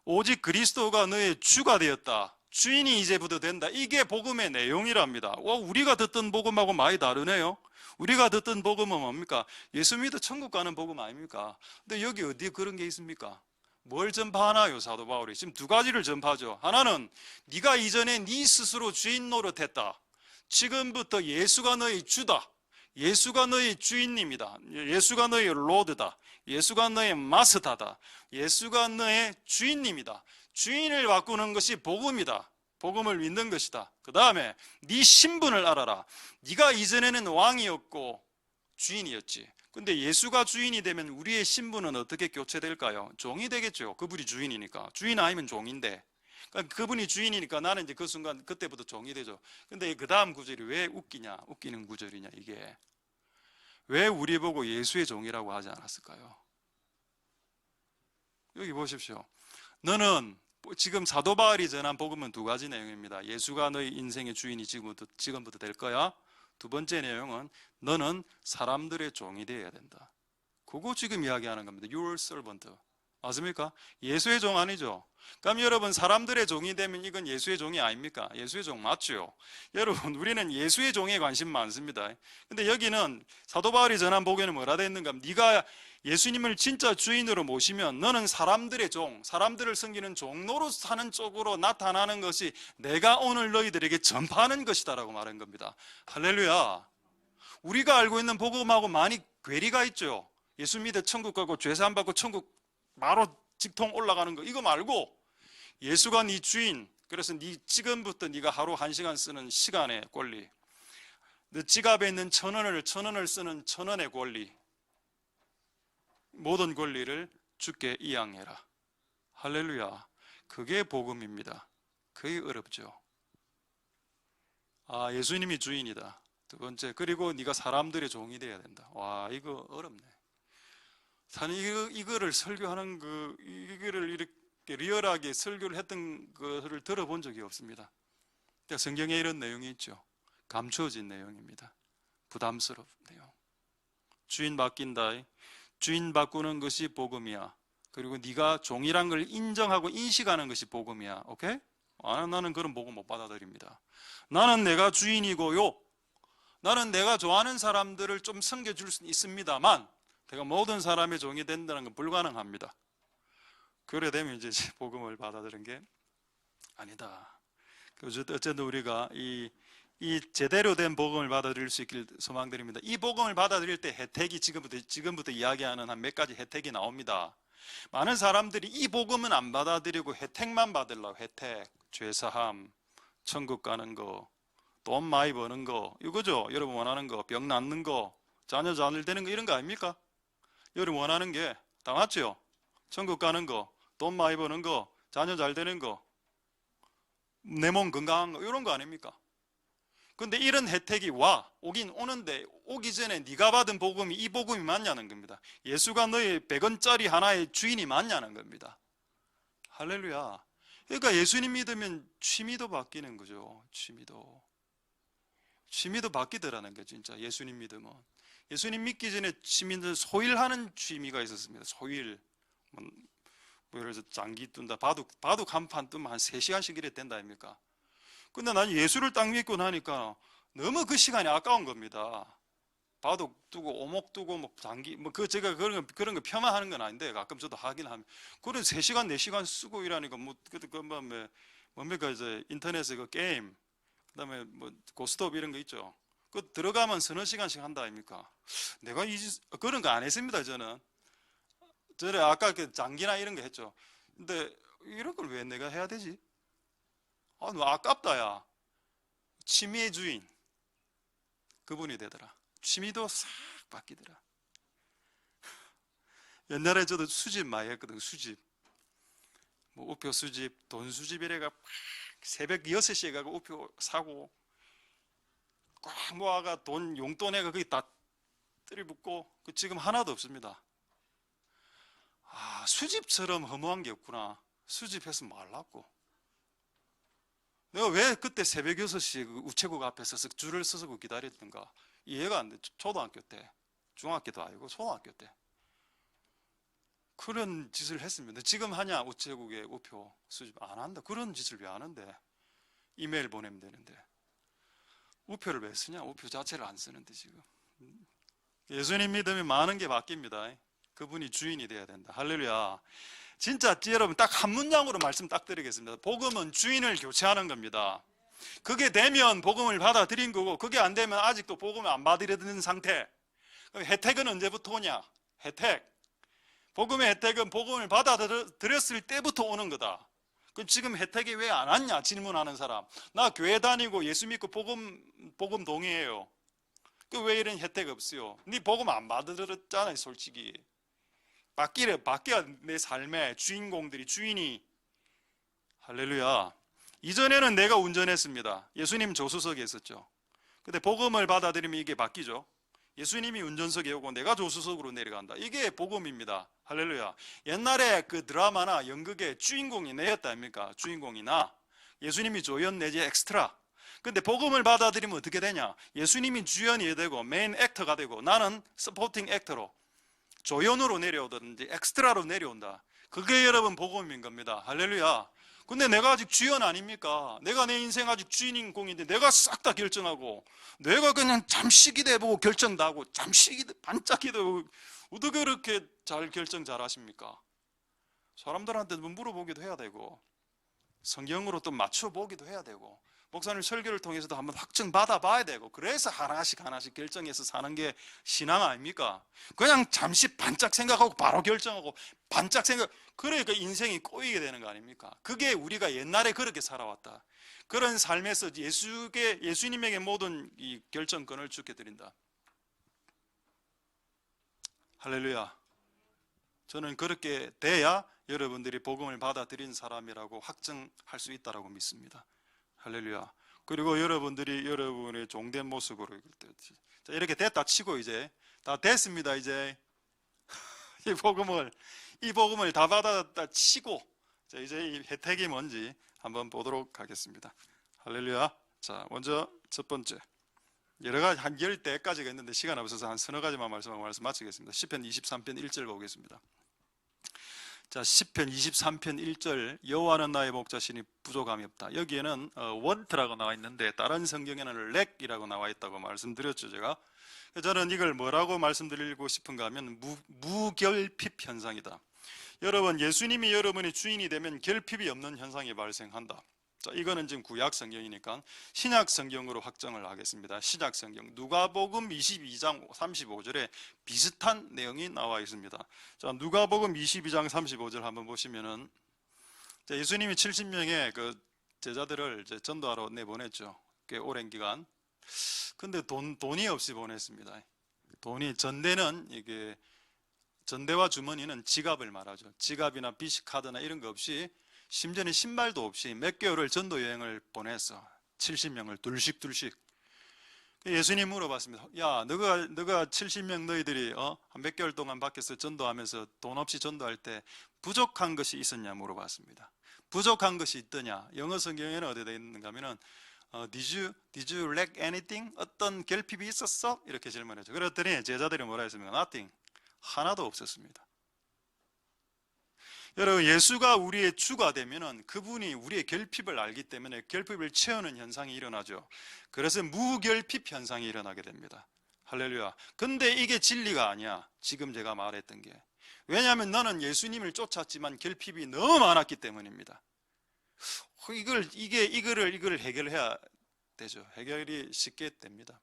[SPEAKER 1] 오직 그리스도가 너의 주가 되었다, 주인이 이제부터 된다. 이게 복음의 내용이랍니다. 우리가 듣던 복음하고 많이 다르네요. 우리가 듣던 복음은 뭡니까? 예수 믿어 천국 가는 복음 아닙니까? 근데 여기 어디에 그런 게 있습니까? 뭘 전파하나요? 사도 바울이 지금 두 가지를 전파하죠. 하나는 네가 이전에 네 스스로 주인 노릇했다. 지금부터 예수가 너의 주다. 예수가 너의 주인님이다. 예수가 너의 로드다. 예수가 너의 마스터다. 예수가 너의 주인님이다. 주인을 바꾸는 것이 복음이다. 복음을 믿는 것이다. 그 다음에 네 신분을 알아라. 네가 이전에는 왕이었고 주인이었지. 근데 예수가 주인이 되면 우리의 신분은 어떻게 교체될까요? 종이 되겠죠. 그분이 주인이니까. 주인 아니면 종인데, 그러니까 그분이 주인이니까 나는 이제 그 순간 그때부터 종이 되죠. 근데 그 다음 구절이 왜 웃기냐? 웃기는 구절이냐 이게. 왜 우리 보고 예수의 종이라고 하지 않았을까요? 여기 보십시오. 너는, 지금 사도 바울이 전한 복음은 두 가지 내용입니다. 예수가 너의 인생의 주인이 지금부터 될 거야. 두 번째 내용은 너는 사람들의 종이 되어야 된다. 그거 지금 이야기하는 겁니다. Your servant. 맞습니까? 예수의 종 아니죠? 그럼 여러분, 사람들의 종이 되면 이건 예수의 종이 아닙니까? 예수의 종 맞죠? 여러분, 우리는 예수의 종에 관심 많습니다. 근데 여기는 사도 바울이 전한 복음에는 뭐라 되어 있는가? 네가 예수님을 진짜 주인으로 모시면 너는 사람들의 종, 사람들을 섬기는 종로로 사는 쪽으로 나타나는 것이 내가 오늘 너희들에게 전파하는 것이다 라고 말한 겁니다. 할렐루야. 우리가 알고 있는 복음하고 많이 괴리가 있죠. 예수 믿어 천국 가고 죄사함 받고 천국 바로 직통 올라가는 거, 이거 말고 예수가 네 주인, 그래서 지금부터 네가 하루 1시간 쓰는 시간의 권리, 너 지갑에 있는 1,000원을 쓰는 1,000원의 권리, 모든 권리를 주께 이양해라. 할렐루야. 그게 복음입니다. 그게 어렵죠. 예수님이 주인이다. 두 번째, 그리고 네가 사람들의 종이 되어야 된다. 와, 이거 어렵네. 이거를 설교하는 이거를 이렇게 리얼하게 설교를 했던 것을 들어본 적이 없습니다. 성경에 이런 내용이 있죠. 감추어진 내용입니다. 부담스러운 내용. 주인 바뀐다. 주인 바꾸는 것이 복음이야. 그리고 네가 종이란 걸 인정하고 인식하는 것이 복음이야. 오케이? 나는 그런 복음 못 받아들입니다. 나는 내가 주인이고요. 나는 내가 좋아하는 사람들을 좀 섬겨줄 수 있습니다만 내가 모든 사람의 종이 된다는 건 불가능합니다. 그래 되면 이제 복음을 받아들인 게 아니다. 어쨌든 우리가 이 제대로 된 복음을 받아들일 수 있길 소망드립니다. 이 복음을 받아들일 때 혜택이 지금부터 이야기하는 한 몇 가지 혜택이 나옵니다. 많은 사람들이 이 복음은 안 받아들이고 혜택만 받으려고, 혜택, 죄사함, 천국 가는 거, 돈 많이 버는 거, 이거죠. 여러분 원하는 거, 병 낫는 거, 자녀 잘 되는 거, 이런 거 아닙니까? 여러분 원하는 게 다 맞죠? 천국 가는 거, 돈 많이 버는 거, 자녀 잘 되는 거, 내 몸 건강한 거, 이런 거 아닙니까? 근데 이런 혜택이 오긴 오는데, 오기 전에 네가 받은 복음이 이 복음이 맞냐는 겁니다. 예수가 너의 100원짜리 하나의 주인이 맞냐는 겁니다. 할렐루야. 그러니까 예수님 믿으면 취미도 바뀌는 거죠. 취미도 바뀌더라는 게, 진짜 예수님 믿으면. 예수님 믿기 전에 취미는 소일하는 취미가 있었습니다. 소일. 뭐 예를 들어서 장기 뜬다, 바둑 한 판 뜨면 한 3시간씩 이래 된다 아닙니까? 근데 난 예수를 딱 믿고 나니까 너무 그 시간이 아까운 겁니다. 바둑 두고 오목 두고 뭐 장기 뭐 그 제가 그런 거 폄하하는 건 아닌데 가끔 저도 하긴 합니다. 그런 3시간 4시간 쓰고 일하니까 뭐 뭡니까 이제 인터넷에 그 게임 그다음에 뭐 고스톱 이런 거 있죠. 그 들어가면 서너 시간씩 한다 아닙니까? 내가 그런 거 안 했습니다. 저는 아까 그 장기나 이런 거 했죠. 근데 이런 걸 왜 내가 해야 되지? 아, 너 아깝다 야. 취미의 주인 그분이 되더라. 취미도 싹 바뀌더라. 옛날에 저도 수집 많이 했거든. 수집 뭐 우표 수집, 돈 수집 이래가 새벽 6시에 가고 우표 사고 꽉 모아가 돈 용돈 해가 거기 다 들이붓고 지금 하나도 없습니다. 아, 수집처럼 허무한 게 없구나. 수집해서 말랐고 내가 왜 그때 새벽 6시에 그 우체국 앞에서 줄을 서서 기다렸던가 이해가 안 돼. 초등학교 때, 중학교도 아니고 초등학교 때 그런 짓을 했습니다. 지금 하냐? 우체국에 우표 수집 안 한다. 그런 짓을 왜 하는데? 이메일 보내면 되는데 우표를 왜 쓰냐? 우표 자체를 안 쓰는데 지금. 예수님 믿으면 많은 게 바뀝니다. 그분이 주인이 돼야 된다. 할렐루야. 진짜 여러분 딱 한 문장으로 말씀 딱 드리겠습니다. 복음은 주인을 교체하는 겁니다. 그게 되면 복음을 받아들인 거고 그게 안 되면 아직도 복음을 안 받아들이는 상태. 그럼 혜택은 언제부터 오냐? 혜택. 복음의 혜택은 복음을 받아들였을 때부터 오는 거다. 그럼 지금 혜택이 왜 안 왔냐? 질문하는 사람. 나 교회 다니고 예수 믿고 복음 동의해요. 그 왜 이런 혜택 없어요? 네 복음 안 받아들였잖아요, 솔직히. 바뀌어야 내 삶의 주인공들이 주인이. 할렐루야. 이전에는 내가 운전했습니다. 예수님 조수석에 있었죠. 근데 복음을 받아들이면 이게 바뀌죠. 예수님이 운전석에 오고 내가 조수석으로 내려간다. 이게 복음입니다. 할렐루야. 옛날에 그 드라마나 연극의 주인공이 내였다 아닙니까? 주인공이 나. 예수님이 조연 내지 엑스트라. 근데 복음을 받아들이면 어떻게 되냐? 예수님이 주연이 되고 메인 액터가 되고 나는 서포팅 액터로 조연으로 내려오든지 엑스트라로 내려온다. 그게 여러분 복음인 겁니다. 할렐루야. 근데 내가 아직 주연 아닙니까? 내가 내 인생 아직 주인공인데 내가 싹 다 결정하고 내가 그냥 잠시 기대해보고 결정도 하고 잠시 반짝 기대해보고 어떻게 그렇게 잘 결정 잘 하십니까? 사람들한테 물어보기도 해야 되고 성경으로 또 맞춰보기도 해야 되고 목사님 설교를 통해서도 한번 확증 받아봐야 되고 그래서 하나씩 결정해서 사는 게 신앙 아닙니까? 그냥 잠시 반짝 생각하고 바로 결정하고 반짝 생각 그러니까 인생이 꼬이게 되는 거 아닙니까? 그게 우리가 옛날에 그렇게 살아왔다. 그런 삶에서 예수님에게 모든 이 결정권을 주게 드린다. 할렐루야. 저는 그렇게 돼야 여러분들이 복음을 받아들인 사람이라고 확증할 수 있다고 믿습니다. 할렐루야. 그리고 여러분들이 여러분의 종된 모습으로 자, 이렇게 됐다 치고 이제 다 됐습니다. 이제 이 복음을 다 받았다 치고 자, 이제 이 혜택이 뭔지 한번 보도록 하겠습니다. 할렐루야. 자, 먼저 첫 번째 여러 가지 한 10대까지가 있는데 시간 없어서 한 서너 가지만 말씀하고 말씀 마치겠습니다. 시편 23편 1절 보겠습니다. 자, 시편 23편 1절 여호와는 나의 목자시니 부족함이 없다. 여기에는 want라고 나와 있는데 다른 성경에는 lack이라고 나와 있다고 말씀드렸죠. 제가 저는 이걸 뭐라고 말씀드리고 싶은가 하면 무결핍 현상이다. 여러분 예수님이 여러분의 주인이 되면 결핍이 없는 현상이 발생한다. 자, 이거는 지금 구약 성경이니까 신약 성경으로 확정을 하겠습니다. 신약 성경 누가복음 22장 35절에 비슷한 내용이 나와 있습니다. 자, 누가복음 22장 35절 한번 보시면은 자, 예수님이 70명의 그 제자들을 이제 전도하러 내보냈죠. 꽤 오랜 기간. 근데 돈이 없이 보냈습니다. 돈이 전대는 이게 전대와 주머니는 지갑을 말하죠. 지갑이나 비시카드나 이런 거 없이 심지어는 신발도 없이 몇 개월을 전도 여행을 보냈어. 70명을 둘씩. 예수님 물어봤습니다. 야, 너가 70명 너희들이 한 몇 개월 동안 밖에서 전도하면서 돈 없이 전도할 때 부족한 것이 있었냐 물어봤습니다. 부족한 것이 있더냐? 영어 성경에는 어디에 되어 있는가 하면은 Did you lack anything? 어떤 결핍이 있었어? 이렇게 질문했죠. 그랬더니 제자들이 뭐라 했습니까? Nothing. 하나도 없었습니다. 여러분 예수가 우리의 주가 되면은 그분이 우리의 결핍을 알기 때문에 결핍을 채우는 현상이 일어나죠. 그래서 무결핍 현상이 일어나게 됩니다. 할렐루야. 근데 이게 진리가 아니야. 지금 제가 말했던 게. 왜냐하면 너는 예수님을 쫓았지만 결핍이 너무 많았기 때문입니다. 이거를 해결해야 되죠. 해결이 쉽게 됩니다.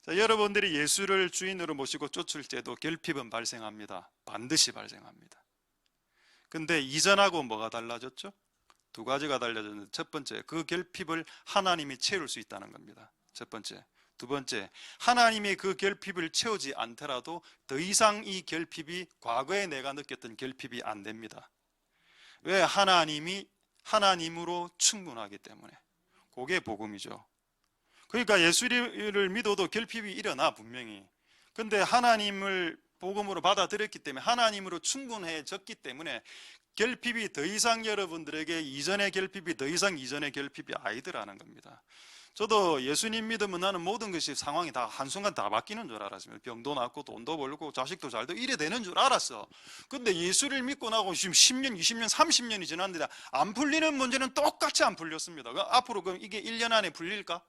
[SPEAKER 1] 자, 여러분들이 예수를 주인으로 모시고 쫓을 때도 결핍은 발생합니다. 반드시 발생합니다. 근데 이전하고 뭐가 달라졌죠? 두 가지가 달라졌는데, 첫 번째, 그 결핍을 하나님이 채울 수 있다는 겁니다. 첫 번째. 두 번째, 하나님이 그 결핍을 채우지 않더라도 더 이상 이 결핍이, 과거에 내가 느꼈던 결핍이 안 됩니다. 왜? 하나님으로 충분하기 때문에. 그게 복음이죠. 그러니까 예수를 믿어도 결핍이 일어나, 분명히. 근데 하나님을 복음으로 받아들였기 때문에, 하나님으로 충분해졌기 때문에 결핍이 더 이상 여러분들에게 이전의 결핍이 더 이상 이전의 결핍이 아니더라는 겁니다. 저도 예수님 믿으면 나는 모든 것이 상황이 다 한순간 다 바뀌는 줄 알았습니다. 병도 낫고 돈도 벌고 자식도 잘 되고 이래 되는 줄 알았어. 근데 예수를 믿고 나고 지금 10년, 20년, 30년이 지났는데 안 풀리는 문제는 똑같이 안 풀렸습니다. 앞으로 그럼 이게 1년 안에 풀릴까?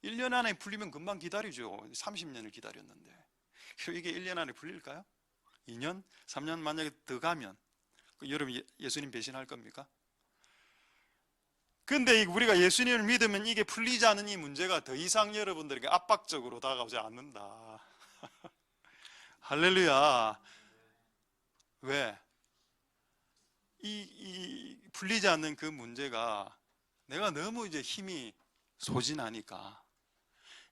[SPEAKER 1] 1년 안에 풀리면 금방 기다리죠. 30년을 기다렸는데. 이게 1년 안에 풀릴까요? 2년? 3년 만약에 더 가면 여러분 예수님 배신할 겁니까? 근데 우리가 예수님을 믿으면 이게 풀리지 않은 이 문제가 더 이상 여러분들에게 압박적으로 다가오지 않는다. 할렐루야. 왜? 이 풀리지 않는 그 문제가 내가 너무 이제 힘이 소진하니까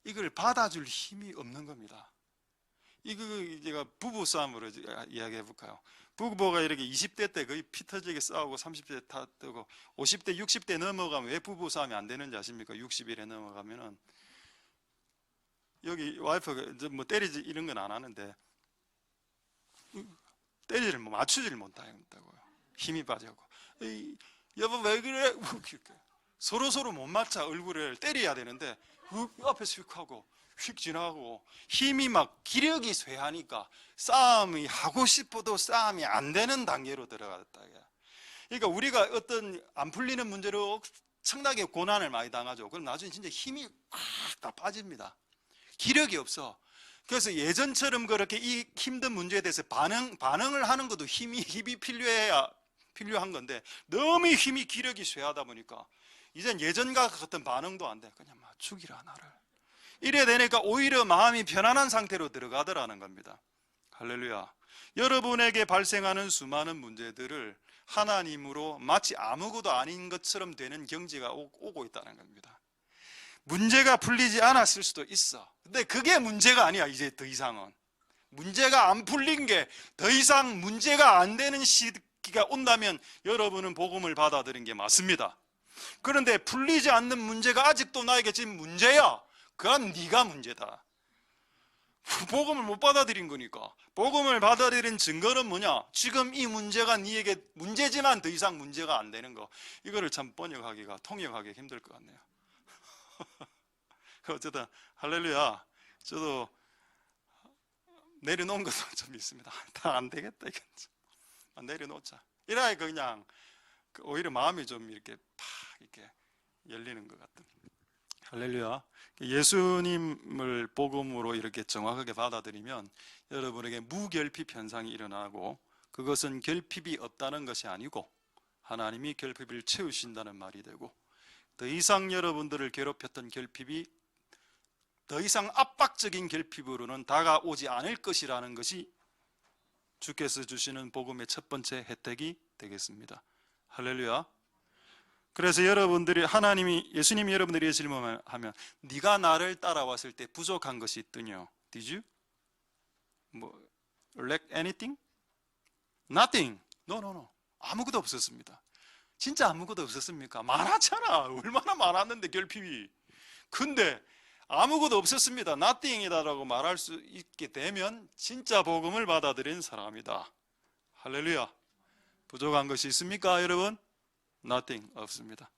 [SPEAKER 1] 이걸 받아줄 힘이 없는 겁니다. 이거 제가 부부 싸움으로 이야기해 볼까요? 부부가 이렇게 20대 때 거의 피 터지게 싸우고 30대 다 뜨고 50대, 60대 넘어가면 왜 부부 싸움이 안 되는지 아십니까? 60일에 넘어가면은 여기 와이프가 뭐 때리지 이런 건 안 하는데 때리를 뭐 맞추지를 못한다고요. 힘이 빠져고 여보 왜 그래? 서로 못 맞춰. 얼굴을 때려야 되는데 앞에서 휙 하고 휙 지나가고 힘이 막 기력이 쇠하니까 싸움이 하고 싶어도 싸움이 안 되는 단계로 들어갔다. 그러니까 우리가 어떤 안 풀리는 문제로 엄청나게 고난을 많이 당하죠. 그럼 나중에 진짜 힘이 확 다 빠집니다. 기력이 없어. 그래서 예전처럼 그렇게 이 힘든 문제에 대해서 반응을 하는 것도 힘이 필요한 건데 너무 힘이 기력이 쇠하다 보니까 이젠 예전과 같은 반응도 안 돼. 그냥 막 죽이라 나를. 이래 되니까 오히려 마음이 편안한 상태로 들어가더라는 겁니다. 할렐루야. 여러분에게 발생하는 수많은 문제들을 하나님으로 마치 아무것도 아닌 것처럼 되는 경지가 오고 있다는 겁니다. 문제가 풀리지 않았을 수도 있어. 근데 그게 문제가 아니야. 이제 더 이상은 문제가 안 풀린 게 더 이상 문제가 안 되는 시기가 온다면 여러분은 복음을 받아들인 게 맞습니다. 그런데 풀리지 않는 문제가 아직도 나에게 지금 문제야. 그건 네가 문제다. 복음을 못 받아들인 거니까. 복음을 받아들인 증거는 뭐냐? 지금 이 문제가 네에게 문제지만 더 이상 문제가 안 되는 거. 이거를 참 통역하기 힘들 것 같네요. 어쨌든 할렐루야. 저도 내려놓은 것도 좀 있습니다. 다 안 되겠다. 이건 내려놓자. 이래야 그냥 오히려 마음이 좀 이렇게 팍 이렇게 열리는 것 같은. 할렐루야. 예수님을 복음으로 이렇게 정확하게 받아들이면 여러분에게 무결핍 현상이 일어나고, 그것은 결핍이 없다는 것이 아니고 하나님이 결핍을 채우신다는 말이 되고, 더 이상 여러분들을 괴롭혔던 결핍이 더 이상 압박적인 결핍으로는 다가오지 않을 것이라는 것이 주께서 주시는 복음의 첫 번째 혜택이 되겠습니다. 할렐루야. 그래서 여러분들이 예수님이 여러분들에게 질문하면 네가 나를 따라왔을 때 부족한 것이 있더냐? Did you lack anything? Nothing. No. 아무것도 없었습니다. 진짜 아무것도 없었습니까? 많았잖아. 얼마나 많았는데 결핍이. 근데 아무것도 없었습니다. nothing이다라고 말할 수 있게 되면 진짜 복음을 받아들인 사람이다. 할렐루야. 부족한 것이 있습니까, 여러분? nothing, 없습니다.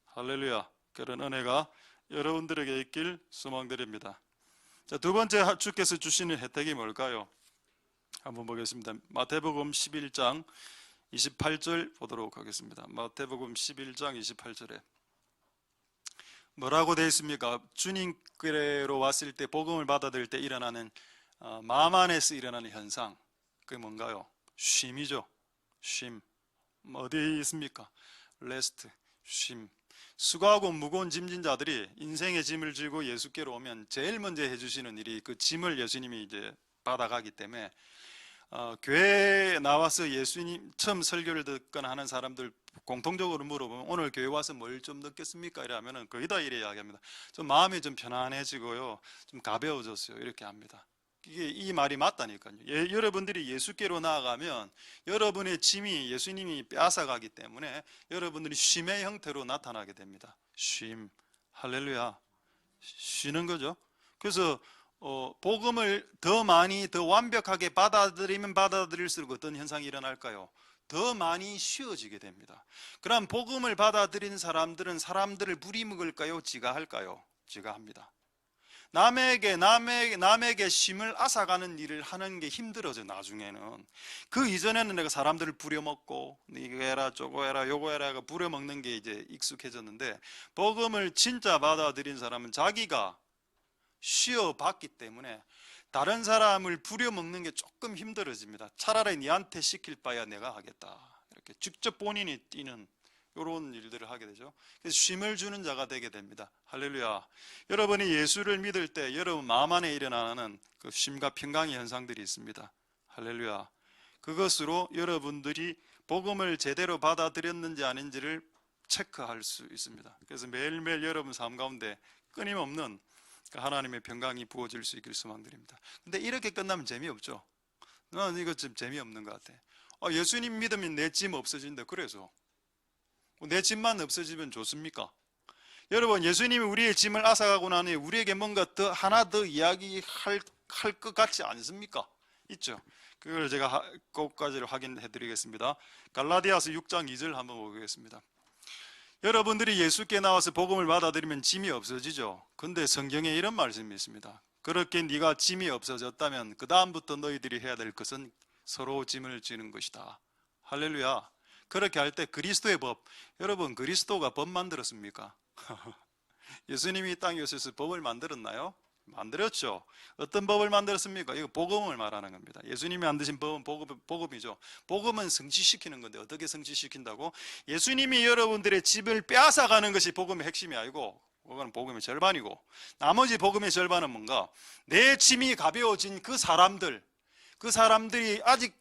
[SPEAKER 1] 할렐루야. 그런 은혜가 여러분들에게 있길 소망드립니다. 자, 두 번째 주께서 주시는 혜택이 뭘까요? 한번 보겠습니다. 마태복음 11장 28절 보도록 하겠습니다. 마태복음 11장 28절에 뭐라고 되어 있습니까? 주님께로 왔을 때 복음을 받아들일 때 일어나는 마음 안에서 일어나는 현상, 그게 뭔가요? 쉼이죠. 쉼. 어디 있습니까? 레스트, 쉼. 수고하고 무거운 짐진 자들이 인생의 짐을 지고 예수께로 오면 제일 먼저 해주시는 일이 그 짐을 예수님이 이제 받아가기 때문에 교회에 나와서 예수님 처음 설교를 듣거나 하는 사람들 공통적으로 물어보면 오늘 교회 와서 뭘 좀 느꼈습니까? 이러면은 거의 다 이래 이야기합니다. 좀 마음이 좀 편안해지고요, 좀 가벼워졌어요, 이렇게 합니다. 이게 이 말이 맞다니까요. 여러분들이 예수께로 나아가면 여러분의 짐이 예수님이 빼앗아가기 때문에 여러분들이 쉼의 형태로 나타나게 됩니다. 쉼, 할렐루야, 쉬는 거죠. 그래서 복음을 더 많이 더 완벽하게 받아들이면 받아들일수록 어떤 현상이 일어날까요? 더 많이 쉬어지게 됩니다. 그럼 복음을 받아들인 사람들은 사람들을 부리먹을까요? 지가 할까요? 지가 합니다. 남에게 쉼을 앗아가는 일을 하는 게 힘들어져. 나중에는 그 이전에는 내가 사람들을 부려먹고 이거 해라 저거 해라 요거 해라 부려먹는 게 이제 익숙해졌는데, 복음을 진짜 받아들인 사람은 자기가 쉬어봤기 때문에 다른 사람을 부려먹는 게 조금 힘들어집니다. 차라리 니한테 시킬 바야 내가 하겠다, 이렇게 직접 본인이 뛰는 이런 일들을 하게 되죠. 그래서 쉼을 주는 자가 되게 됩니다. 할렐루야. 여러분이 예수를 믿을 때 여러분 마음 안에 일어나는 그 쉼과 평강의 현상들이 있습니다. 할렐루야. 그것으로 여러분들이 복음을 제대로 받아들였는지 아닌지를 체크할 수 있습니다. 그래서 매일매일 여러분 삶 가운데 끊임없는 하나님의 평강이 부어질 수 있길 소망드립니다. 근데 이렇게 끝나면 재미없죠. 난 이거 좀 재미없는 것 같아. 예수님 믿으면 내 짐 없어진다. 그래서 내 짐만 없어지면 좋습니까? 여러분, 예수님이 우리의 짐을 앗아가고 나니 우리에게 뭔가 하나 더 이야기할 것 같지 않습니까? 있죠. 그걸 제가 꼭까지를 확인해 드리겠습니다. 갈라디아서 6장 2절 한번 보겠습니다. 여러분들이 예수께 나와서 복음을 받아들이면 짐이 없어지죠. 근데 성경에 이런 말씀이 있습니다. 그렇게 네가 짐이 없어졌다면 그 다음부터 너희들이 해야 될 것은 서로 짐을 지는 것이다. 할렐루야. 그렇게 할 때 그리스도의 법, 여러분 그리스도가 법 만들었습니까? 예수님이 이 땅에 오셔서 법을 만들었나요? 만들었죠. 어떤 법을 만들었습니까? 이거 복음을 말하는 겁니다. 예수님이 만드신 법은 복음이죠. 복음은 성취시키는 건데 어떻게 성취시킨다고? 예수님이 여러분들의 집을 빼앗아가는 것이 복음의 핵심이 아니고, 그건 복음의 절반이고, 나머지 복음의 절반은 뭔가? 내 짐이 가벼워진 그 사람들이 아직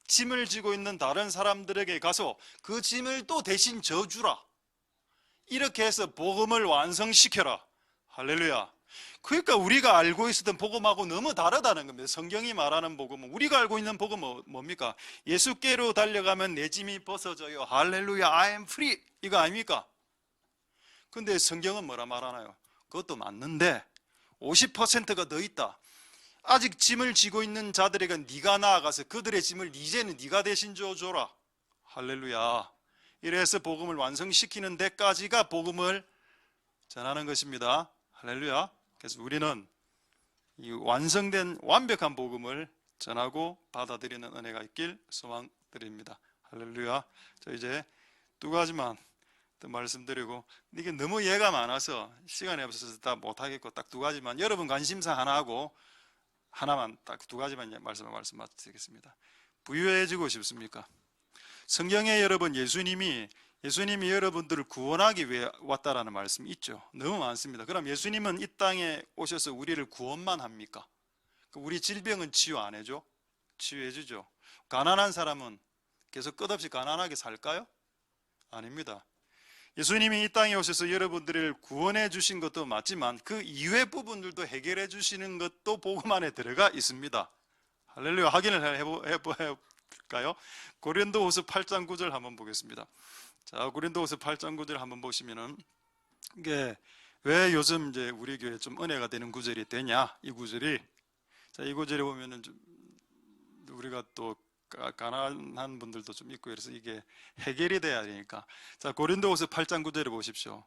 [SPEAKER 1] 짐을 지고 있는 다른 사람들에게 가서 그 짐을 또 대신 져주라. 이렇게 해서 복음을 완성시켜라. 할렐루야. 그러니까 우리가 알고 있었던 복음하고 너무 다르다는 겁니다. 성경이 말하는 복음은, 우리가 알고 있는 복음은 뭡니까? 예수께로 달려가면 내 짐이 벗어져요. 할렐루야, I am free. 이거 아닙니까? 근데 성경은 뭐라 말하나요? 그것도 맞는데 50%가 더 있다. 아직 짐을 지고 있는 자들에게 네가 나아가서 그들의 짐을 이제는 네가 대신 져줘라. 할렐루야. 이래서 복음을 완성시키는 데까지가 복음을 전하는 것입니다. 할렐루야. 그래서 우리는 이 완성된 완벽한 복음을 전하고 받아들이는 은혜가 있길 소망드립니다. 할렐루야. 저 이제 두 가지만 또 말씀드리고, 이게 너무 예가 많아서 시간이 없어서 다 못하겠고 딱 두 가지만, 여러분 관심사 하나 하고 하나만, 딱 두 가지만 말씀드리겠습니다. 부유해지고 싶습니까? 성경에 여러분 예수님이 여러분들을 구원하기 위해 왔다라는 말씀이 있죠. 너무 많습니다. 그럼 예수님은 이 땅에 오셔서 우리를 구원만 합니까? 우리 질병은 치유 안 해줘? 치유해주죠. 가난한 사람은 계속 끝없이 가난하게 살까요? 아닙니다. 예수님이 이 땅에 오셔서 여러분들을 구원해 주신 것도 맞지만 그 이외의 부분들도 해결해 주시는 것도 복음 안에 들어가 있습니다. 할렐루야. 확인을 해볼까요? 고린도후서 8장 9절 한번 보겠습니다. 자, 고린도후서 8장 9절 한번 보시면은, 이게 왜 요즘 이제 우리 교회 좀 은혜가 되는 구절이 되냐? 이 구절이, 자, 이 구절에 보면은 좀 우리가 또 가난한 분들도 좀 있고 그래서 이게 해결이 돼야 되니까. 자, 고린도후서 8장 9절에 보십시오.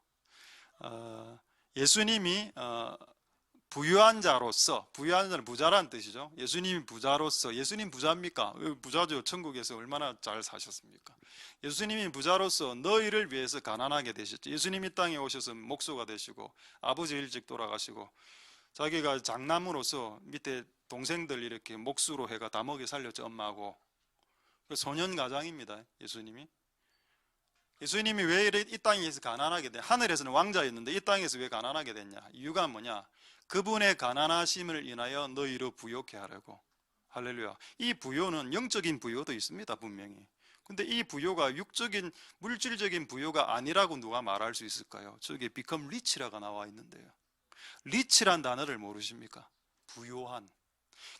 [SPEAKER 1] 예수님이 부유한 자로서, 부유한 자는 부자라는 뜻이죠. 예수님이 부자로서, 예수님 부자입니까? 부자죠. 천국에서 얼마나 잘 사셨습니까? 예수님이 부자로서 너희를 위해서 가난하게 되셨죠. 예수님이 땅에 오셔서 목수가 되시고 아버지 일찍 돌아가시고 자기가 장남으로서 밑에 동생들 이렇게 목수로 해가 다 먹여 살렸죠. 엄마하고. 소년 가장입니다. 예수님이. 예수님이 왜 이 땅에서 가난하게 됐냐? 하늘에서는 왕자였는데 이 땅에서 왜 가난하게 됐냐? 이유가 뭐냐? 그분의 가난하심을 인하여 너희로 부요케 하려고. 할렐루야. 이 부요는 영적인 부요도 있습니다. 분명히. 근데 이 부요가 육적인 물질적인 부요가 아니라고 누가 말할 수 있을까요? 저기 become rich라가 나와 있는데요. rich란 단어를 모르십니까? 부요한.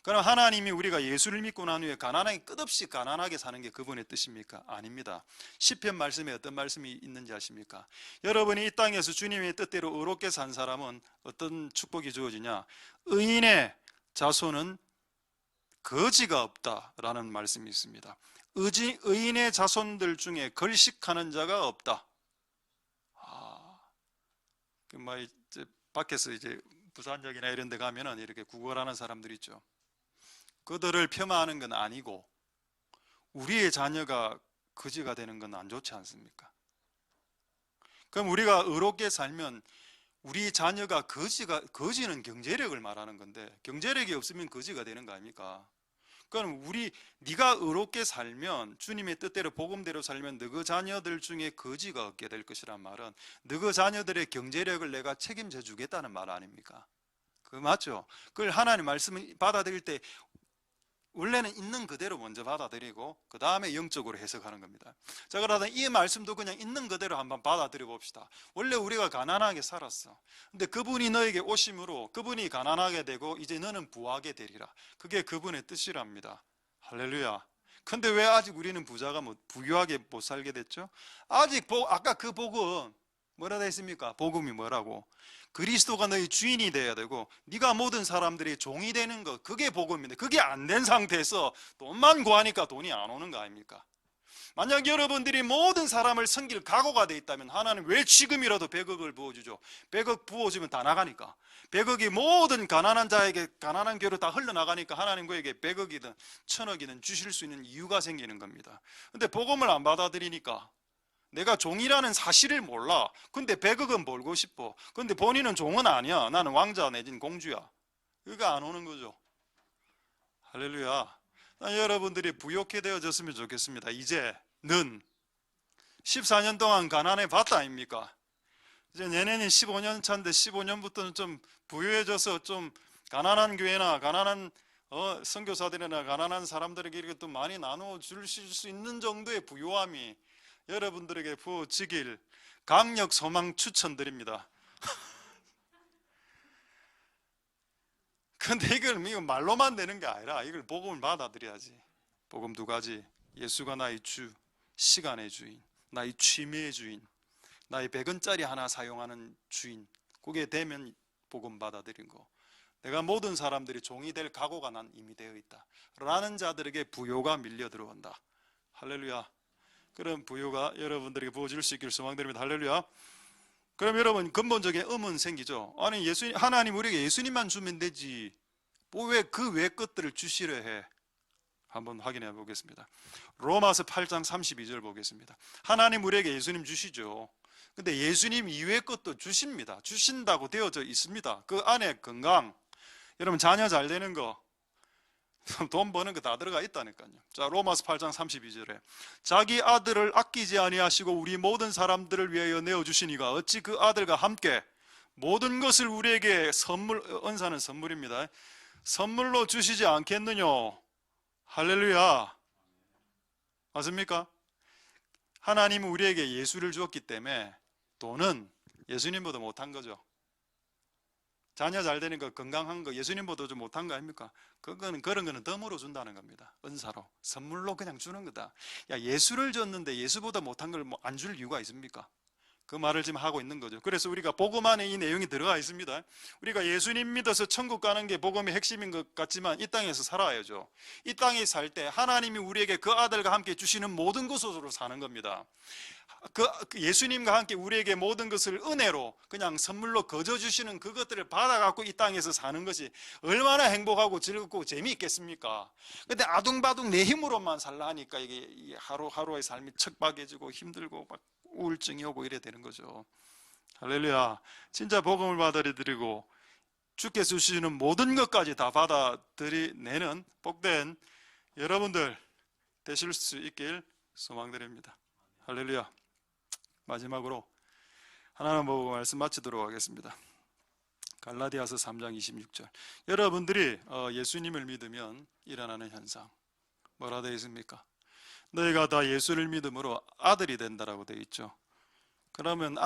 [SPEAKER 1] 그럼 하나님이 우리가 예수를 믿고 난 후에 가난하게 끝없이 가난하게 사는 게 그분의 뜻입니까? 아닙니다. 시편 말씀에 어떤 말씀이 있는지 아십니까? 여러분이 이 땅에서 주님의 뜻대로 의롭게 산 사람은 어떤 축복이 주어지냐? 의인의 자손은 거지가 없다라는 말씀이 있습니다. 의인의 자손들 중에 걸식하는 자가 없다. 이제 밖에서 이제 부산역이나 이런 데 가면은 이렇게 구걸하는 사람들 있죠. 그들을 폄하하는 건 아니고 우리의 자녀가 거지가 되는 건 안 좋지 않습니까? 그럼 우리가 의롭게 살면 우리 자녀가 거지는 경제력을 말하는 건데 경제력이 없으면 거지가 되는 거 아닙니까? 그럼 네가 의롭게 살면 주님의 뜻대로 복음대로 살면 너희 자녀들 중에 거지가 없게 될 것이란 말은 너희 자녀들의 경제력을 내가 책임져 주겠다는 말 아닙니까? 그 맞죠? 그걸 하나님 말씀을 받아들일 때 원래는 있는 그대로 먼저 받아들이고 그 다음에 영적으로 해석하는 겁니다. 자, 그러다 이 말씀도 그냥 있는 그대로 한번 받아들여 봅시다. 원래 우리가 가난하게 살았어. 근데 그분이 너에게 오심으로 그분이 가난하게 되고 이제 너는 부하게 되리라. 그게 그분의 뜻이랍니다. 할렐루야. 근데 왜 아직 우리는 부유하게 못 살게 됐죠? 아직 아까 그 복음 뭐라 했습니까? 복음이 뭐라고? 그리스도가 너희 주인이 되어야 되고 네가 모든 사람들이 종이 되는 것, 그게 복음인데 그게 안 된 상태에서 돈만 구하니까 돈이 안 오는 거 아닙니까? 만약 여러분들이 모든 사람을 섬길 각오가 돼 있다면 하나님 왜 지금이라도 100억을 부어주죠? 100억 부어주면 다 나가니까. 100억이 모든 가난한 자에게 가난한 교로 다 흘러나가니까 하나님 그에게 100억이든 1000억이든 주실 수 있는 이유가 생기는 겁니다. 근데 복음을 안 받아들이니까 내가 종이라는 사실을 몰라. 근데 100억은 벌고 싶어. 근데 본인은 종은 아니야. 나는 왕자 내진 공주야. 그가 안 오는 거죠. 할렐루야. 여러분들이 부욕해 되어졌으면 좋겠습니다. 이제는 14년 동안 가난해 봤다 아닙니까? 이제 내년이 15년 차인데 15년부터는 좀 부유해져서 좀 가난한 교회나 가난한 선교사들이나 가난한 사람들에게 이렇게 또 많이 나누어 주실 수 있는 정도의 부유함이 여러분들에게 부어지길 강력 소망 추천드립니다. 근데 이걸 말로만 되는 게 아니라 이걸 복음을 받아들여야지. 복음 두 가지. 예수가 나의 주, 시간의 주인, 나의 취미의 주인, 나의 100원짜리 하나 사용하는 주인. 그게 되면 복음 받아들인 거. 내가 모든 사람들이 종이 될 각오가 난 이미 되어 있다 라는 자들에게 부요가 밀려 들어온다. 할렐루야. 그런 부요가 여러분들에게 부어질 수 있기를 소망드립니다. 할렐루야. 그럼 여러분 근본적인 의문 생기죠. 아니 하나님 우리에게 예수님만 주면 되지 왜 그 외 것들을 주시려 해? 한번 확인해 보겠습니다. 로마서 8장 32절 보겠습니다. 하나님 우리에게 예수님 주시죠. 근데 예수님 이외의 것도 주십니다. 주신다고 되어져 있습니다. 그 안에 건강, 여러분 자녀 잘 되는 거, 돈 버는 거 다 들어가 있다니까요. 자, 로마서 8장 32절에 자기 아들을 아끼지 아니하시고 우리 모든 사람들을 위하여 내어주시니가 어찌 그 아들과 함께 모든 것을 우리에게 은사는 선물입니다. 선물로 주시지 않겠느냐? 할렐루야. 맞습니까? 하나님은 우리에게 예수를 주었기 때문에 돈은 예수님보다 못한 거죠. 자녀 잘 되는 거, 건강한 거, 예수님보다 좀 못한 거 아닙니까? 그런 거는 덤으로 준다는 겁니다. 은사로, 선물로 그냥 주는 거다. 야, 예수를 줬는데 예수보다 못한 걸 안 줄 이유가 있습니까? 그 말을 지금 하고 있는 거죠. 그래서 우리가 복음 안에 이 내용이 들어가 있습니다. 우리가 예수님 믿어서 천국 가는 게 복음의 핵심인 것 같지만 이 땅에서 살아야죠. 이 땅에 살 때 하나님이 우리에게 그 아들과 함께 주시는 모든 것으로 사는 겁니다. 그 예수님과 함께 우리에게 모든 것을 은혜로 그냥 선물로 거저 주시는 그것들을 받아갖고 이 땅에서 사는 것이 얼마나 행복하고 즐겁고 재미있겠습니까? 근데 아둥바둥 내 힘으로만 살라 하니까 이게 하루하루의 삶이 척박해지고 힘들고 막 우울증이 오고 이래 되는 거죠. 할렐루야. 진짜 복음을 받아들이고 주께서 주시는 모든 것까지 다 받아들이내는 복된 여러분들 되실 수 있길 소망드립니다. 할렐루야. 마지막으로 하나님 보고 말씀 마치도록 하겠습니다. 갈라디아서 3장 26절. 여러분들이 예수님을 믿으면 일어나는 현상 뭐라 되어 있습니까? 너희가 다 예수를 믿음으로 아들이 된다라고 되어 있죠. 그러면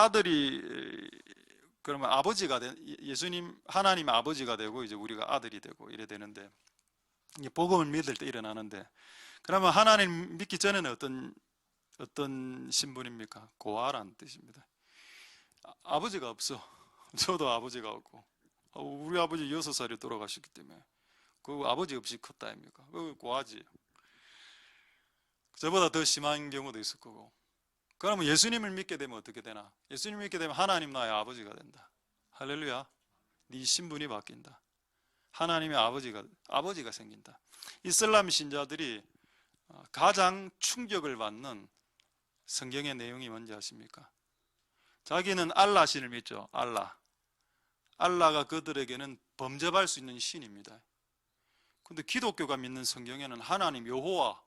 [SPEAKER 1] 그러면 아버지가 예수님 하나님 아버지가 되고 이제 우리가 아들이 되고 이래 되는데, 이게 복음을 믿을 때 일어나는데, 그러면 하나님 믿기 전에는 어떤 신분입니까? 고아라는 뜻입니다. 아버지가 없어. 저도 아버지가 없고, 우리 아버지 6살에 돌아가셨기 때문에 그 아버지 없이 컸다 아닙니까? 그 고아지. 저보다 더 심한 경우도 있을 거고. 그러면 예수님을 믿게 되면 어떻게 되나? 예수님을 믿게 되면 하나님 나의 아버지가 된다. 할렐루야. 네 신분이 바뀐다. 하나님의 아버지가 생긴다. 이슬람 신자들이 가장 충격을 받는 성경의 내용이 뭔지 아십니까? 자기는 알라 신을 믿죠. 알라가 그들에게는 범접할 수 있는 신입니다. 근데 기독교가 믿는 성경에는 하나님 여호와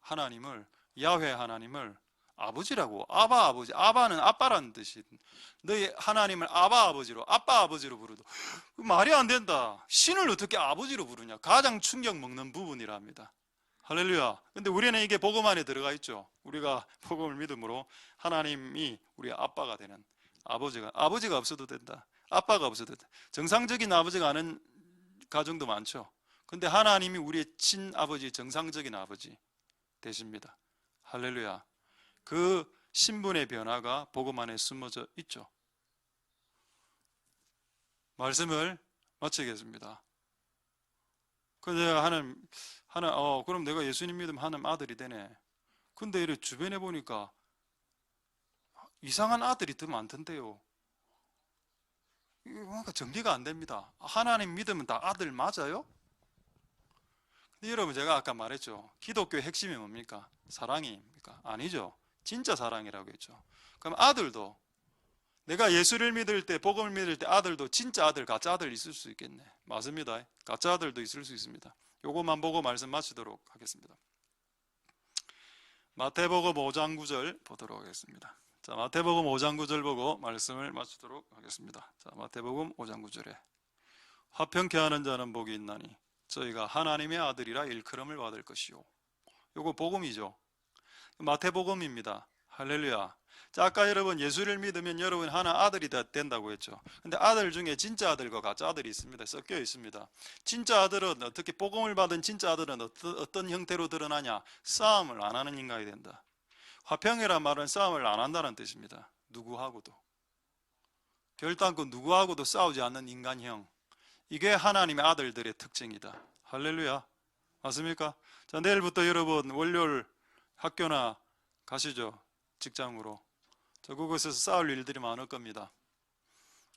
[SPEAKER 1] 하나님을, 야훼 하나님을 아버지라고, 아바 아버지, 아바는 아빠라는 뜻이, 너희 하나님을 아바 아버지로, 아빠 아버지로 부르도 말이 안 된다. 신을 어떻게 아버지로 부르냐? 가장 충격 먹는 부분이랍니다. 할렐루야. 근데 우리는 이게 복음 안에 들어가 있죠. 우리가 복음을 믿음으로 하나님이 우리 아빠가 되는, 아버지가 없어도 된다. 아빠가 없어도 된다. 정상적인 아버지가 아는 가정도 많죠. 근데 하나님이 우리의 친아버지, 정상적인 아버지 되십니다. 할렐루야. 그 신분의 변화가 복음 안에 숨어져 있죠. 말씀을 마치겠습니다. 그래서 그럼 내가 예수님 믿으면 하나님 아들이 되네. 근데 이래 주변에 보니까 이상한 아들이 더 많던데요. 뭔가 정리가 안 됩니다. 하나님 믿으면 다 아들 맞아요? 근데 여러분, 제가 아까 말했죠. 기독교의 핵심이 뭡니까? 사랑입니까? 아니죠. 진짜 사랑이라고 했죠. 그럼 아들도, 내가 예수를 믿을 때, 복음을 믿을 때 아들도 진짜 아들, 가짜 아들 있을 수 있겠네. 맞습니다. 가짜 아들도 있을 수 있습니다. 요것만 보고 말씀 마치도록 하겠습니다. 마태복음 5장 9절 보도록 하겠습니다. 자, 마태복음 5장 9절 보고 말씀을 마치도록 하겠습니다. 자, 마태복음 5장 9절에 화평케 하는 자는 복이 있나니 저희가 하나님의 아들이라 일컬음을 받을 것이요. 요거 복음이죠. 마태복음입니다. 할렐루야. 자, 아까 여러분 예수를 믿으면 여러분 하나 아들이 된다고 했죠. 근데 아들 중에 진짜 아들과 가짜 아들이 있습니다. 섞여 있습니다. 진짜 아들은 어떻게, 복음을 받은 진짜 아들은 어떤 형태로 드러나냐? 싸움을 안 하는 인간이 된다. 화평이란 말은 싸움을 안 한다는 뜻입니다. 누구하고도, 결단코 누구하고도 싸우지 않는 인간형. 이게 하나님의 아들들의 특징이다. 할렐루야. 맞습니까? 자, 내일부터 여러분 월요일 학교나 가시죠. 직장으로. 저 그곳에서 싸울 일들이 많을 겁니다.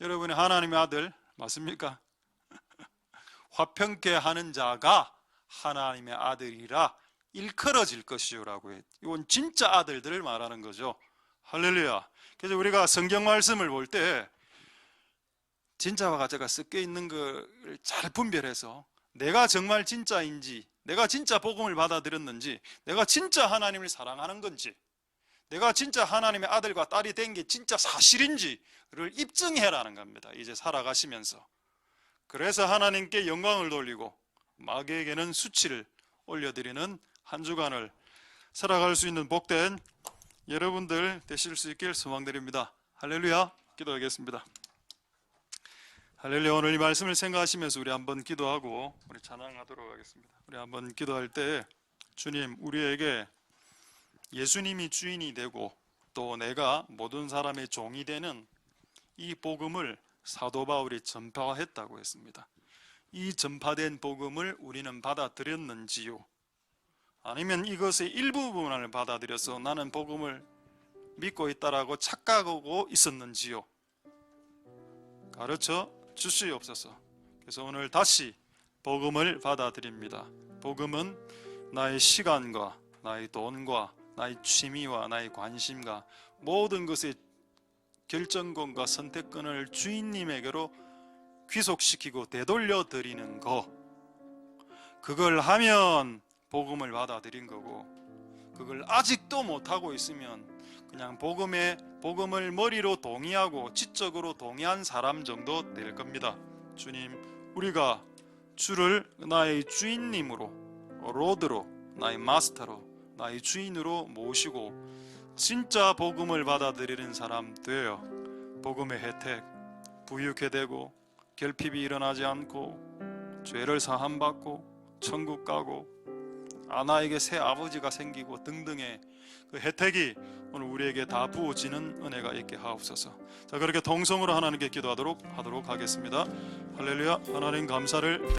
[SPEAKER 1] 여러분이 하나님의 아들 맞습니까? 화평케 하는 자가 하나님의 아들이라 일컬어질 것이요 라고 해. 이건 진짜 아들들을 말하는 거죠. 할렐루야. 그래서 우리가 성경 말씀을 볼 때 진짜와 가짜가 섞여 있는 걸 잘 분별해서 내가 정말 진짜인지, 내가 진짜 복음을 받아들였는지, 내가 진짜 하나님을 사랑하는 건지, 내가 진짜 하나님의 아들과 딸이 된 게 진짜 사실인지를 입증해라는 겁니다. 이제 살아가시면서. 그래서 하나님께 영광을 돌리고 마귀에게는 수치를 올려드리는 한 주간을 살아갈 수 있는 복된 여러분들 되실 수 있길 소망드립니다. 할렐루야. 기도하겠습니다. 할렐루야. 오늘 이 말씀을 생각하시면서 우리 한번 기도하고 우리 찬양하도록 하겠습니다. 우리 한번 기도할 때, 주님, 우리에게 예수님이 주인이 되고 또 또 내가 모든 사람의 종이 되는 이 복음을 사도 바울이 전파했다고 했습니다. 이 전파된 복음을 우리는 받아들였는지요? 아니면 이것의 일부분을 받아들여서 나는 복음을 믿고 있다라고 착각하고 있었는지요? 가르쳐 주시옵소서. 그래서 오늘 다시 복음을 받아들입니다. 복음은 나의 시간과 나의 돈과 나의 취미와 나의 관심과 모든 것의 결정권과 선택권을 주인님에게로 귀속시키고 되돌려 드리는 거, 그걸 하면 복음을 받아들인 거고, 그걸 아직도 못하고 있으면 그냥 복음을 머리로 동의하고 지적으로 동의한 사람 정도 될 겁니다. 주님, 우리가 주를 나의 주인님으로, 로드로, 나의 마스터로, 나의 주인으로 모시고 진짜 복음을 받아들이는 사람 되어 복음의 혜택, 부유케 되고 결핍이 일어나지 않고 죄를 사함받고 천국 가고 나에게 새 아버지가 생기고 등등의 그 혜택이 오늘 우리에게 다 부어지는 은혜가 있게 하옵소서. 자, 그렇게 동성으로 하나님께 기도하도록 하겠습니다. 할렐루야. 하나님 감사를